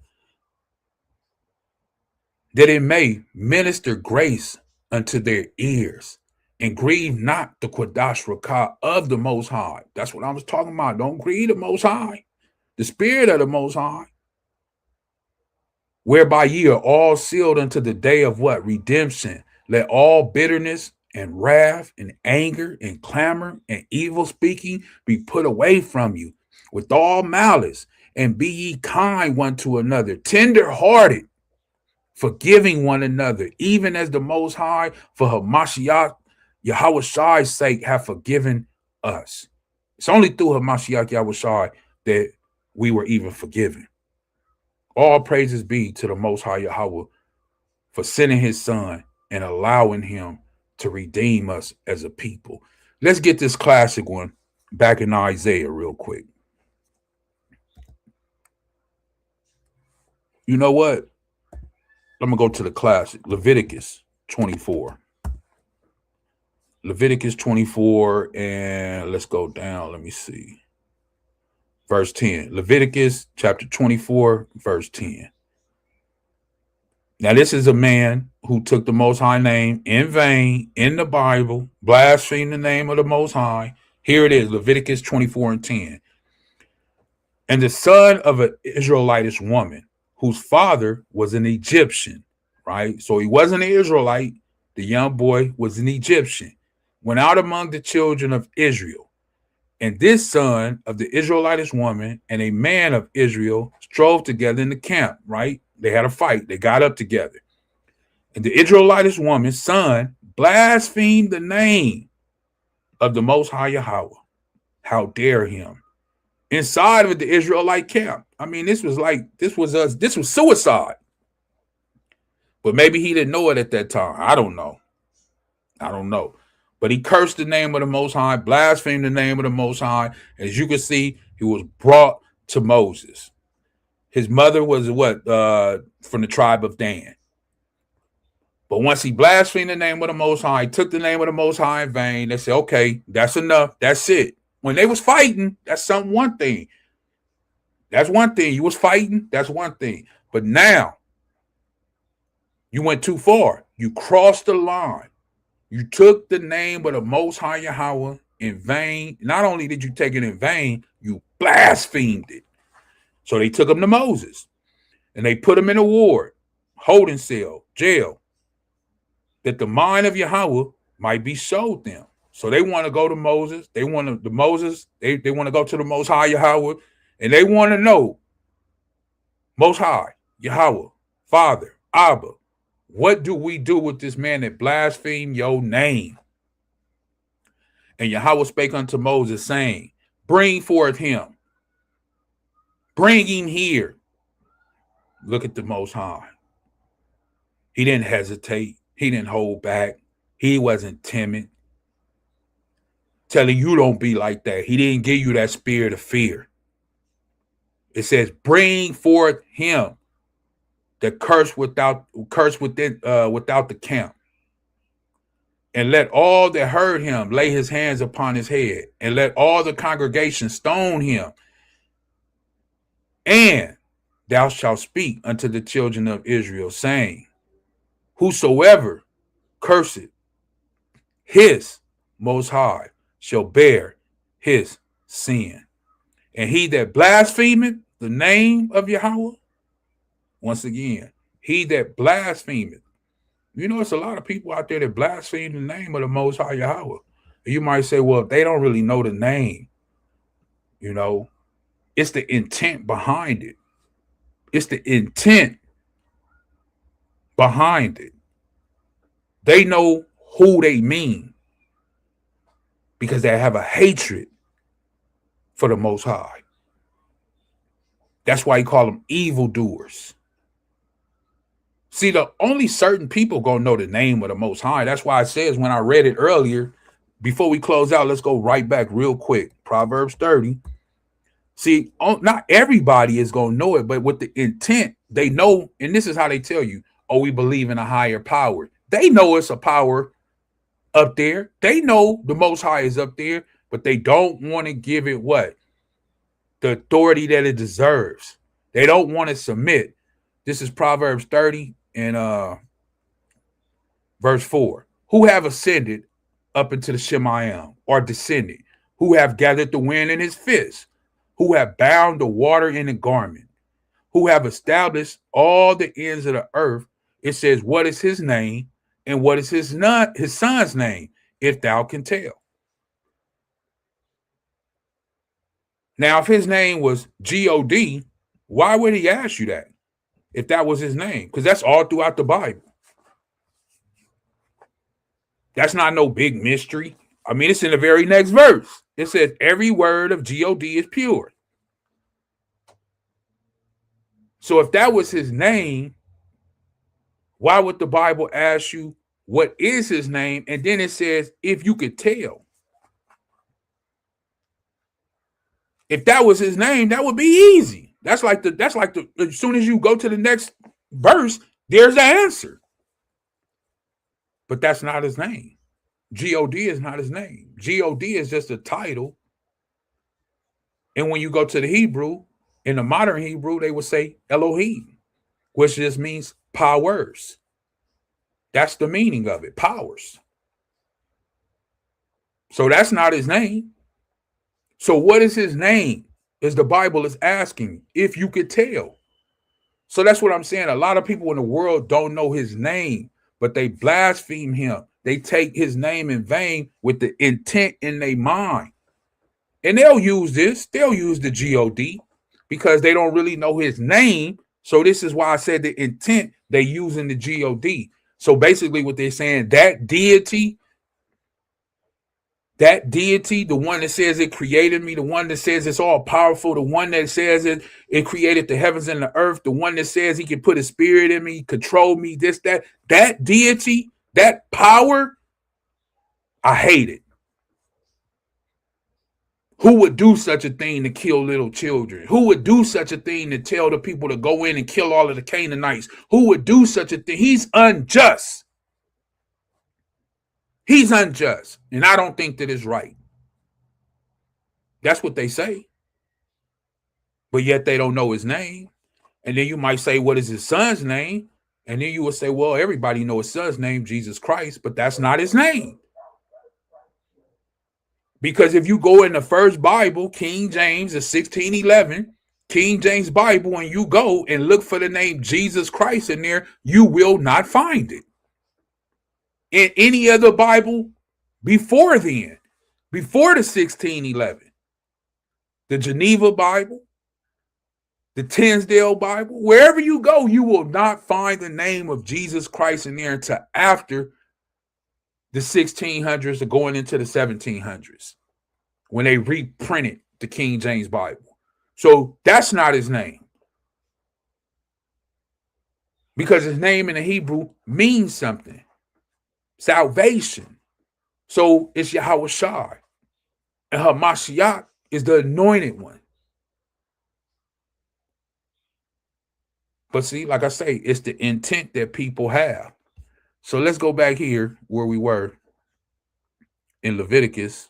that it may minister grace unto their ears and grieve not the Quadash Rakah of the Most High. That's what I was talking about. Don't grieve the Most High, the Spirit of the Most High, whereby ye are all sealed unto the day of what? Redemption. Let all bitterness and wrath and anger and clamor and evil speaking be put away from you with all malice, and be ye kind one to another, tender-hearted, forgiving one another, even as the Most High for Hamashiach Yahawah's sake have forgiven us. It's only through Hamashiach Yahushua that we were even forgiven. All praises be to the Most High Yahweh for sending his son and allowing him to redeem us as a people. Let's get this classic one back in Isaiah real quick. You know what? I'm going to go to the classic, Leviticus 24. Leviticus 24, and let's go down. Let me see. Verse 10. Leviticus chapter 24, verse 10. Now, this is a man who took the Most High name in vain in the Bible, blasphemed the name of the Most High. Here it is, Leviticus 24 and 10. And the son of an Israelitish woman, whose father was an Egyptian, right? So he wasn't an Israelite. The young boy was an Egyptian. Went out among the children of Israel. And this son of the Israelitish woman and a man of Israel strove together in the camp, right? They had a fight. They got up together. And the Israelitish woman's son blasphemed the name of the Most High Yahweh. How dare him? Inside of the Israelite camp. I mean, this was suicide. But maybe he didn't know it at that time. I don't know. But he cursed the name of the Most High, blasphemed the name of the Most High. As you can see, he was brought to Moses. His mother was from the tribe of Dan. But once he blasphemed the name of the Most High, took the name of the Most High in vain, they said, okay, that's enough. That's it. When they was fighting, that's one thing. That's one thing. You was fighting, that's one thing. But now, you went too far. You crossed the line. You took the name of the Most High Yahweh in vain. Not only did you take it in vain, you blasphemed it. So they took him to Moses, and they put him in a ward, holding cell, jail, that the mind of Yahweh might be showed them. So they want to go to Moses. They want to go to the Most High Yahweh, and they want to know, Most High Yahweh, Father, Abba, what do we do with this man that blasphemed your name? And Yahweh spake unto Moses, saying, bring forth him. Bring him here. Look at the Most High. He didn't hesitate. He didn't hold back. He wasn't timid. Telling you don't be like that. He didn't give you that spirit of fear. It says, bring forth him that curse without the camp. And let all that heard him lay his hands upon his head, and let all the congregation stone him. And thou shalt speak unto the children of Israel, saying, whosoever curseth his Most High shall bear his sin. And he that blasphemeth the name of Yahweh, once again, he that blasphemeth. You know, it's a lot of people out there that blaspheme the name of the Most High Yahweh. You might say, well, they don't really know the name. You know, it's the intent behind it. It's the intent behind it. They know who they mean because they have a hatred for the Most High. That's why you call them evildoers. See, the only certain people gonna know the name of the Most High. That's why it says when I read it earlier, before we close out, let's go right back real quick. Proverbs 30. See, not everybody is gonna know it, but with the intent, they know, and this is how they tell you, oh, we believe in a higher power. They know it's a power up there. They know the Most High is up there, but they don't want to give it what? The authority that it deserves. They don't want to submit. This is Proverbs 30 and verse 4. Who have ascended up into the Shemayim, or descended? Who have gathered the wind in his fist? Who have bound the water in a garment? Who have established all the ends of the earth? It says, what is his name? And what is his son's name, if thou can tell? Now, if his name was God, why would he ask you that? If that was his name? Because that's all throughout the Bible. That's not no big mystery. I mean, it's in the very next verse. It says, every word of God is pure. So if that was his name, why would the Bible ask you what is his name? And then it says, if you could tell. If that was his name, that would be easy. That's like as soon as you go to the next verse, there's the answer. But that's not his name. God is not his name. God is just a title. And when you go to the Hebrew, in the modern Hebrew, they would say Elohim, which just means powers. That's the meaning of it, powers. So that's not his name. So what is his name? Is the Bible is asking, if you could tell. So that's what I'm saying. A lot of people in the world don't know his name, but they blaspheme him. They take his name in vain with the intent in their mind. And they'll use this. They'll use the God because they don't really know his name. So this is why I said the intent, they using the God. So basically what they're saying, that deity, the one that says it created me, the one that says it's all powerful, the one that says it created the heavens and the earth, the one that says he can put his spirit in me, control me, that deity, that power, I hate it. Who would do such a thing to kill little children? Who would do such a thing to tell the people to go in and kill all of the Canaanites? Who would do such a thing? He's unjust. He's unjust. And I don't think that is right. That's what they say. But yet they don't know his name. And then you might say, what is his son's name? And then you would say, well, everybody knows his son's name, Jesus Christ, but that's not his name. Because if you go in the first Bible, King James, the 1611, King James Bible, and you go and look for the name Jesus Christ in there, you will not find it. In any other Bible before then, before the 1611, the Geneva Bible, the Tinsdale Bible, wherever you go, you will not find the name of Jesus Christ in there until after the 1600s or going into the 1700s when they reprinted the King James Bible. So that's not his name. Because his name in the Hebrew means something. Salvation. So it's Yahawashi. And Hamashiach is the anointed one. But see, like I say, it's the intent that people have. So let's go back here where we were in Leviticus.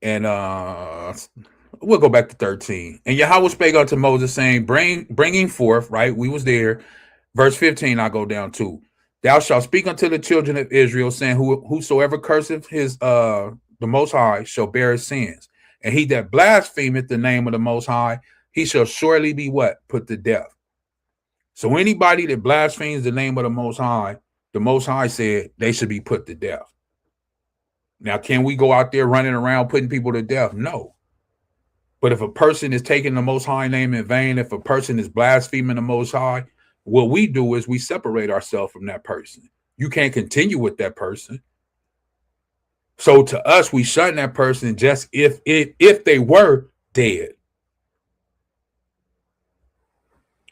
And we'll go back to 13. And Yahweh spake unto Moses, saying, bringing forth, right? We was there. Verse 15, I go down to. Thou shalt speak unto the children of Israel, saying, whosoever curseth the Most High shall bear his sins. And he that blasphemeth the name of the Most High, he shall surely be what? Put to death. So anybody that blasphemes the name of the Most High said they should be put to death. Now, can we go out there running around putting people to death? No. But if a person is taking the Most High name in vain, if a person is blaspheming the Most High, what we do is we separate ourselves from that person. You can't continue with that person. So to us, we shun that person just if they were dead.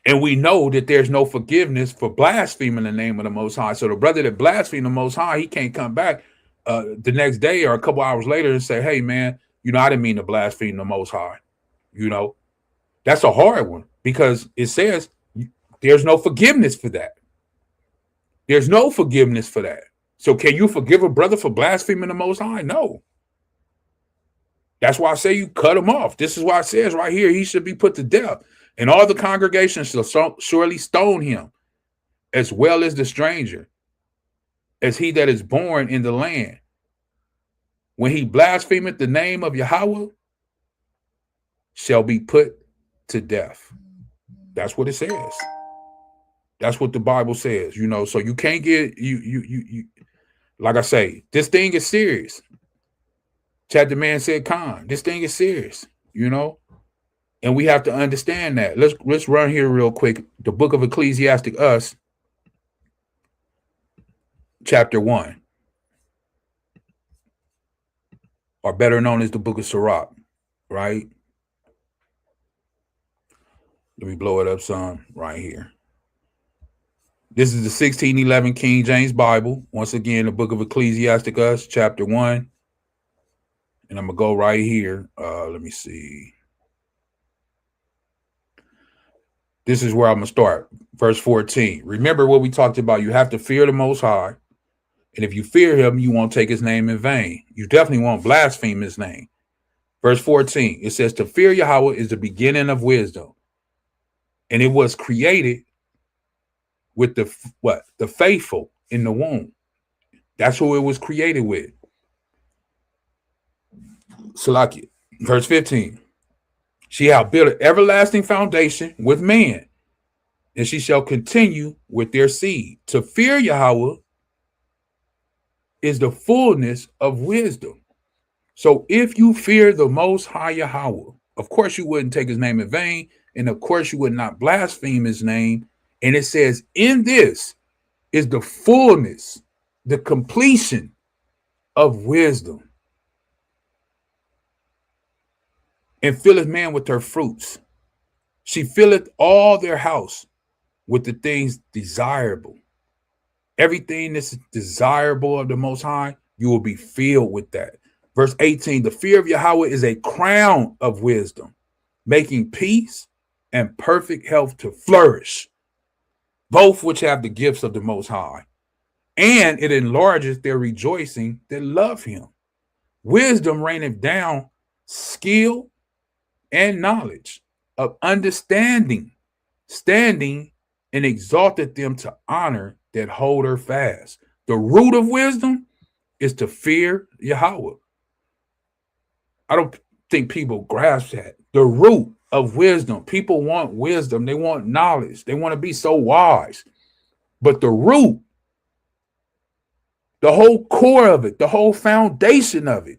And we know that there's no forgiveness for blaspheming the name of the Most High. So the brother that blasphemed the Most High, he can't come back the next day or a couple hours later and say, hey, man, I didn't mean to blaspheme the Most High. That's a hard one because it says there's no forgiveness for that. There's no forgiveness for that. So can you forgive a brother for blaspheming the Most High? No. That's why I say you cut him off. This is why it says right here, he should be put to death. And all the congregation shall surely stone him, as well as the stranger, as he that is born in the land. When he blasphemeth the name of Yahweh, shall be put to death. That's what it says. That's what the Bible says, so you can't get, you like I say, this thing is serious. Chapter man said, Khan, this thing is serious, and we have to understand that. Let's run here real quick. The book of Ecclesiastes, chapter 1, or better known as the book of Sirach, right? Let me blow it up some right here. This is the 1611 King James Bible. Once again, the book of Ecclesiastes, chapter 1. And I'm going to go right here. Let me see. This is where I'm going to start. Verse 14. Remember what we talked about. You have to fear the Most High. And if you fear him, you won't take his name in vain. You definitely won't blaspheme his name. Verse 14. It says, to fear Yahweh is the beginning of wisdom. And it was created with the faithful in the womb. That's who it was created with. Salakia. Verse 15. She shall build an everlasting foundation with man, and she shall continue with their seed. To fear Yahweh is the fullness of wisdom. So if you fear the Most High Yahweh, of course you wouldn't take his name in vain, and of course you would not blaspheme his name. And it says, in this is the fullness, the completion of wisdom. And filleth man with her fruits. She filleth all their house with the things desirable. Everything that's desirable of the Most High, you will be filled with that. Verse 18, the fear of Yahweh is a crown of wisdom, making peace and perfect health to flourish, both which have the gifts of the Most High. And it enlarges their rejoicing that love him. Wisdom reigneth down skill and knowledge of understanding, standing, and exalted them to honor that hold her fast. The root of wisdom is to fear Yahweh. I don't think people grasp that. The root of wisdom. People want wisdom. They want knowledge. They want to be so wise. But the root, the whole core of it, the whole foundation of it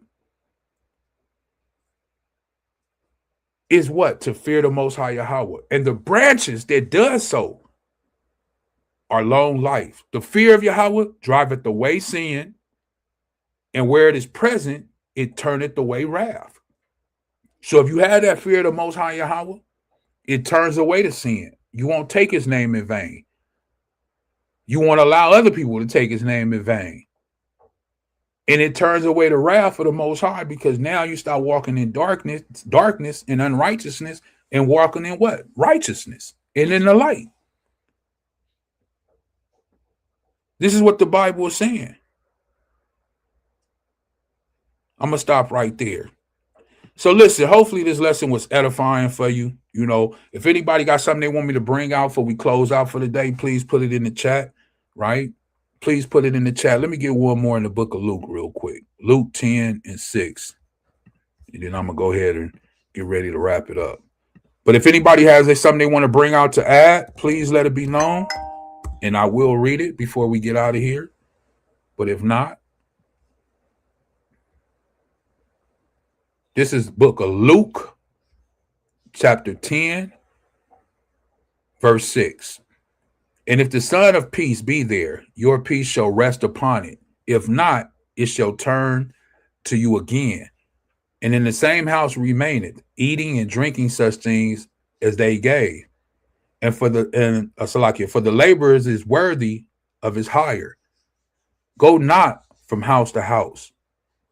is what? To fear the Most High Yahweh. And the branches that does so are long life. The fear of Yahweh driveth away sin, and where it is present, it turneth away wrath. So if you have that fear of the Most High Yahweh, it turns away the sin. You won't take his name in vain. You won't allow other people to take his name in vain. And it turns away the wrath of the Most High, because now you start walking in darkness and unrighteousness, and walking in what? Righteousness and in the light. This is what the Bible is saying. I'm going to stop right there. So listen, hopefully this lesson was edifying for you. If anybody got something they want me to bring out before we close out for the day, please put it in the chat, right? Please put it in the chat. Let me get one more in the book of Luke real quick. Luke 10:6. And then I'm going to go ahead and get ready to wrap it up. But if anybody has something they want to bring out to add, please let it be known. And I will read it before we get out of here. But if not, this is the book of Luke, chapter 10, verse 6. And if the Son of Peace be there, your peace shall rest upon it. If not, it shall turn to you again. And in the same house remaineth, eating and drinking such things as they gave. And for the laborers is worthy of his hire. Go not from house to house,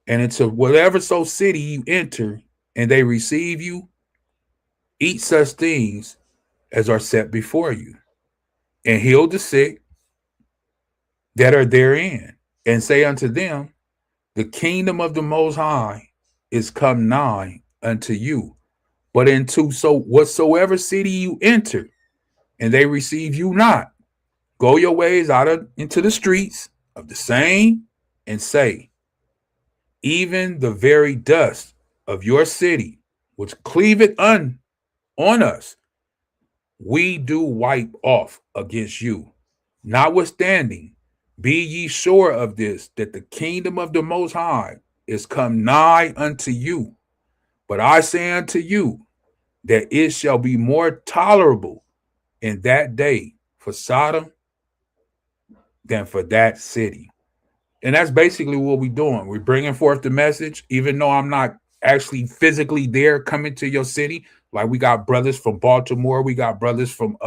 and into whatever so city you enter, and they receive you, eat such things as are set before you, and heal the sick that are therein, and say unto them, the kingdom of the Most High is come nigh unto you. But into whatsoever city you enter, and they receive you not, go your ways into the streets of the same, and say, even the very dust of your city, which cleaveth on us, we do wipe off against you. Notwithstanding, be ye sure of this, that the kingdom of the Most High is come nigh unto you. But I say unto you, that it shall be more tolerable in that day for Sodom than for that city. And that's basically what we're doing. We're bringing forth the message, even though I'm not actually physically there coming to your city. Like we got brothers from Baltimore, we got brothers from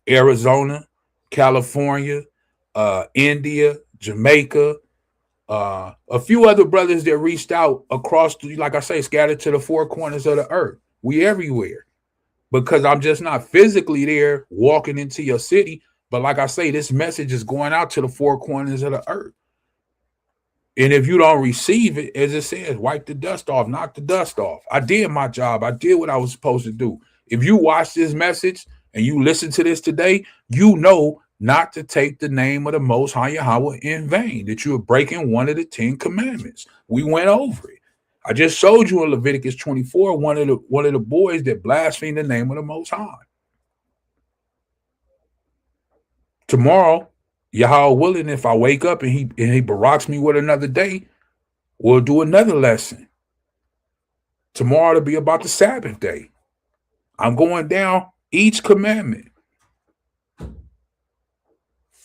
Arizona, California, India, Jamaica, a few other brothers that reached out across, like I say, scattered to the four corners of the earth. We everywhere, because I'm just not physically there walking into your city. But like I say, this message is going out to the four corners of the earth. And if you don't receive it, as it says, wipe the dust off, knock the dust off. I did my job. I did what I was supposed to do. If you watch this message and you listen to this today, you know not to take the name of the Most High Yahawah in vain, that you are breaking one of the 10 commandments. We went over it. I just showed you in Leviticus 24, one of the boys that blasphemed the name of the Most High. Tomorrow, Yahweh willing, if I wake up and he baracks me with another day, we'll do another lesson. Tomorrow to be about the Sabbath day. I'm going down each commandment.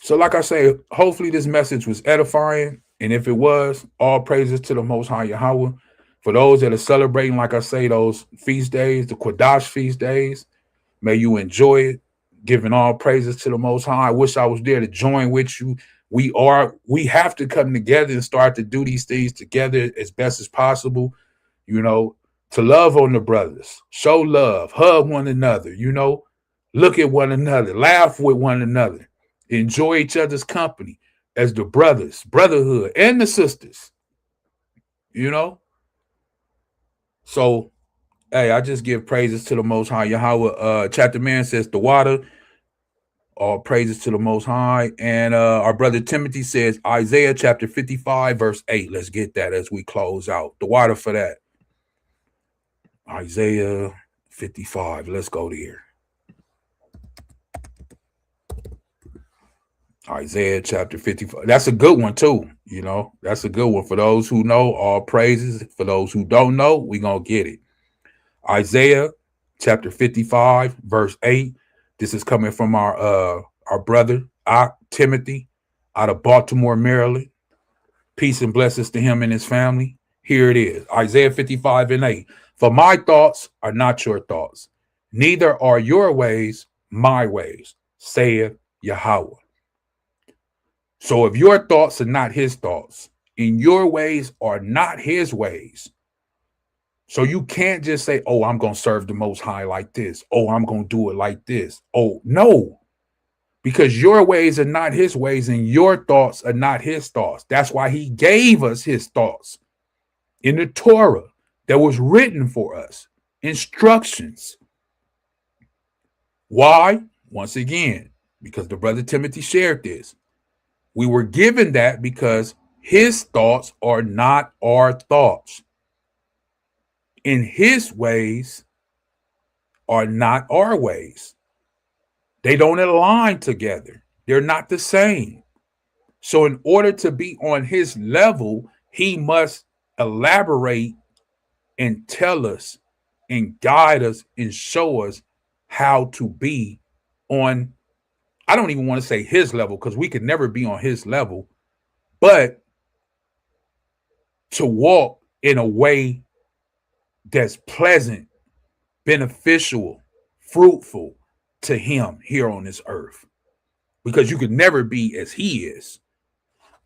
So like I say, hopefully this message was edifying. And if it was, all praises to the Most High Yahweh. For those that are celebrating, like I say, those feast days, the Quadash feast days, may you enjoy it. Giving all praises to the Most High. I wish I was there to join with you. We have to come together and start to do these things together as best as possible, to love on the brothers, show love, hug one another, look at one another, laugh with one another, enjoy each other's company as the brothers, brotherhood, and the sisters, So, hey, I just give praises to the Most High Yahweh. Chapter Man says the water. All praises to the Most High. And our brother Timothy says Isaiah chapter 55, verse 8. Let's get that as we close out. The water for that. Isaiah 55. Let's go there. Isaiah chapter 55. That's a good one too. That's a good one. For those who know, all praises. For those who don't know, we're going to get it. Isaiah chapter 55, verse 8. This is coming from our brother, Timothy, out of Baltimore, Maryland. Peace and blessings to him and his family. Here it is, Isaiah 55 and 8. For my thoughts are not your thoughts, neither are your ways my ways, saith Yahweh. So if your thoughts are not his thoughts, and your ways are not his ways, so you can't just say, oh, I'm going to serve the Most High like this. Oh, I'm going to do it like this. Oh, no. Because your ways are not his ways and your thoughts are not his thoughts. That's why he gave us his thoughts in the Torah that was written for us. Instructions. Why? Once again, because the brother Timothy shared this. We were given that because his thoughts are not our thoughts. And his ways are not our ways. They don't align together. They're not the same. So in order to be on his level, he must elaborate and tell us and guide us and show us how to be on, I don't even want to say his level, because we could never be on his level, but to walk in a way that's pleasant, beneficial, fruitful to him here on this earth. Because you could never be as he is.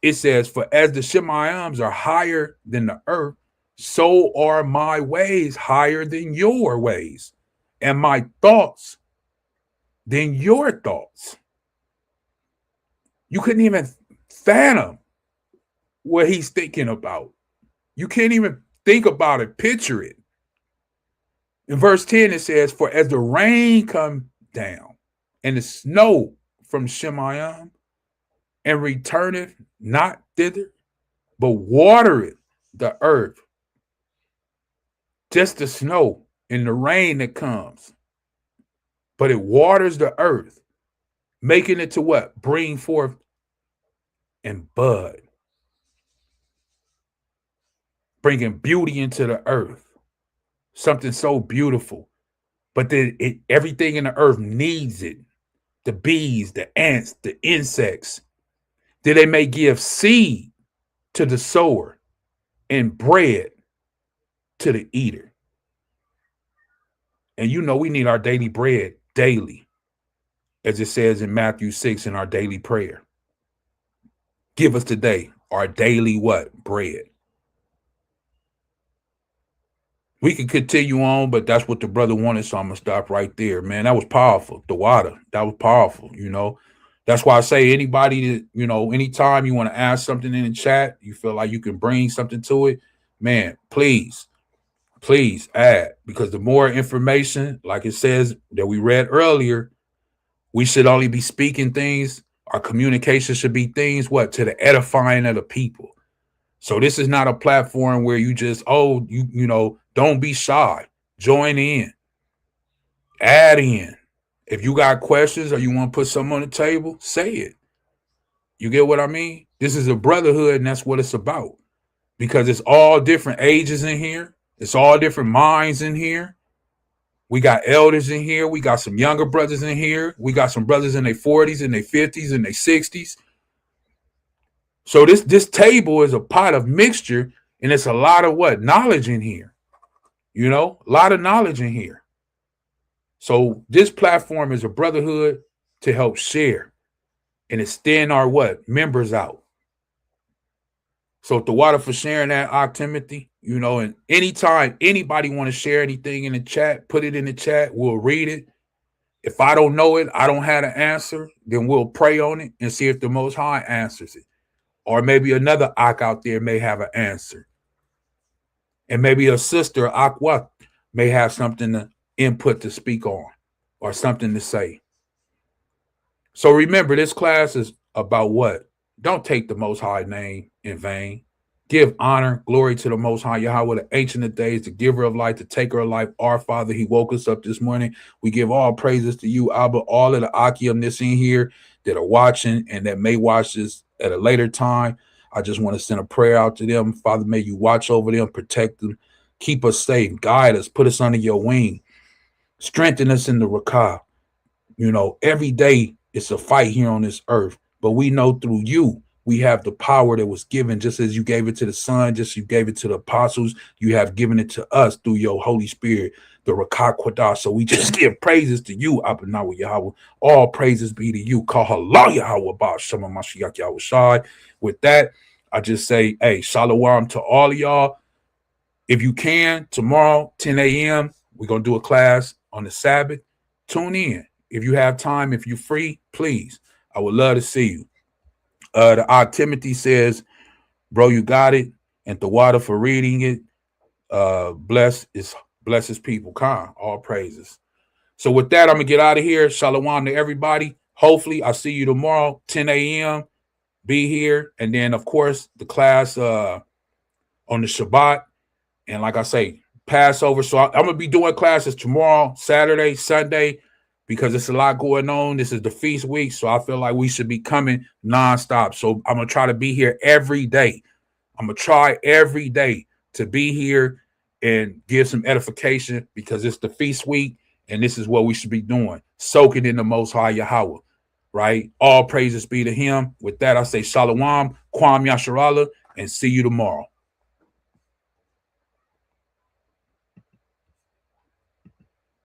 It says, for as the Shemayams are higher than the earth, so are my ways higher than your ways, and my thoughts than your thoughts. You couldn't even fathom what he's thinking about. You can't even think about it, picture it. In verse 10, it says, for as the rain come down and the snow from Shemayam, and returneth not thither, but watereth the earth. Just the snow and the rain that comes. But it waters the earth, making it to what? Bring forth and bud. Bringing beauty into the earth. Something so beautiful. But then everything in the earth needs it. The bees, the ants, the insects. That they may give seed to the sower and bread to the eater. And you know we need our daily bread daily, as it says in Matthew 6 in our daily prayer. Give us today our daily what? Bread. We can continue on, but that's what the brother wanted, so I'm going to stop right there. Man, that was powerful. The water, that was powerful, you know. That's why I say anybody that, you know, anytime you want to ask something in the chat, you feel like you can bring something to it, man, please add, because the more information, like it says that we read earlier, we should only be speaking things. Our communication should be things, what? To the edifying of the people. So this is not a platform where you just, you know, don't be shy. Join in. Add in. If you got questions or you want to put something on the table, say it. You get what I mean? This is a brotherhood, and that's what it's about. Because it's all different ages in here. It's all different minds in here. We got elders in here. We got some younger brothers in here. We got some brothers in their 40s and their 50s and their 60s. So this table is a pot of mixture, and it's a lot of what? Knowledge in here. You know, a lot of knowledge in here. So this platform is a brotherhood to help share and extend our what? Members out. So the water for sharing that, Timothy, you know, and anytime anybody want to share anything in the chat, put it in the chat. We'll read it. If I don't know it, I don't have the answer, then we'll pray on it and see if the Most High answers it. Or maybe another Ak out there may have an answer. And maybe a sister, Ahcwath, may have something to input to speak on or something to say. So remember, this class is about what? Don't take the Most High name in vain. Give honor, glory to the Most High Yahawah, the Ancient of Days, the giver of life, the taker of life, our Father. He woke us up this morning. We give all praises to you, Abba, all of the Akim that's in here that are watching and that may watch this at a later time. I just want to send a prayer out to them. Father, may you watch over them, protect them, keep us safe, guide us, put us under your wing, strengthen us in the Rakah. You know, every day it's a fight here on this earth, but we know through you, we have the power that was given, just as you gave it to the Son, just as you gave it to the apostles, you have given it to us through your Holy Spirit, the Rakah Quadah. So we just give praises to you, Abanawa Yahawah. All praises be to you. Call Allah Yahawah Ba ShalawamAhchyam Ahcwathayam. With that, I just say, hey, shalom to all of y'all. If you can, tomorrow, 10 a.m., we're going to do a class on the Sabbath. Tune in. If you have time, if you're free, please. I would love to see you. The Timothy says, bro, you got it. And the water for reading it. Bless his people. Khan, all praises. So with that, I'm going to get out of here. Shalom to everybody. Hopefully, I'll see you tomorrow, 10 a.m. Be here. And then, of course, the class on the Shabbat. And like I say, Passover. So I'm going to be doing classes tomorrow, Saturday, Sunday, because it's a lot going on. This is the feast week. So I feel like we should be coming nonstop. So I'm going to try to be here every day. I'm going to try every day to be here and give some edification, because it's the feast week and this is what we should be doing, soaking in the Most High Yahweh, right? All praises be to him. With that, I say Shalawam, Kwam Yasharallah, and see you tomorrow.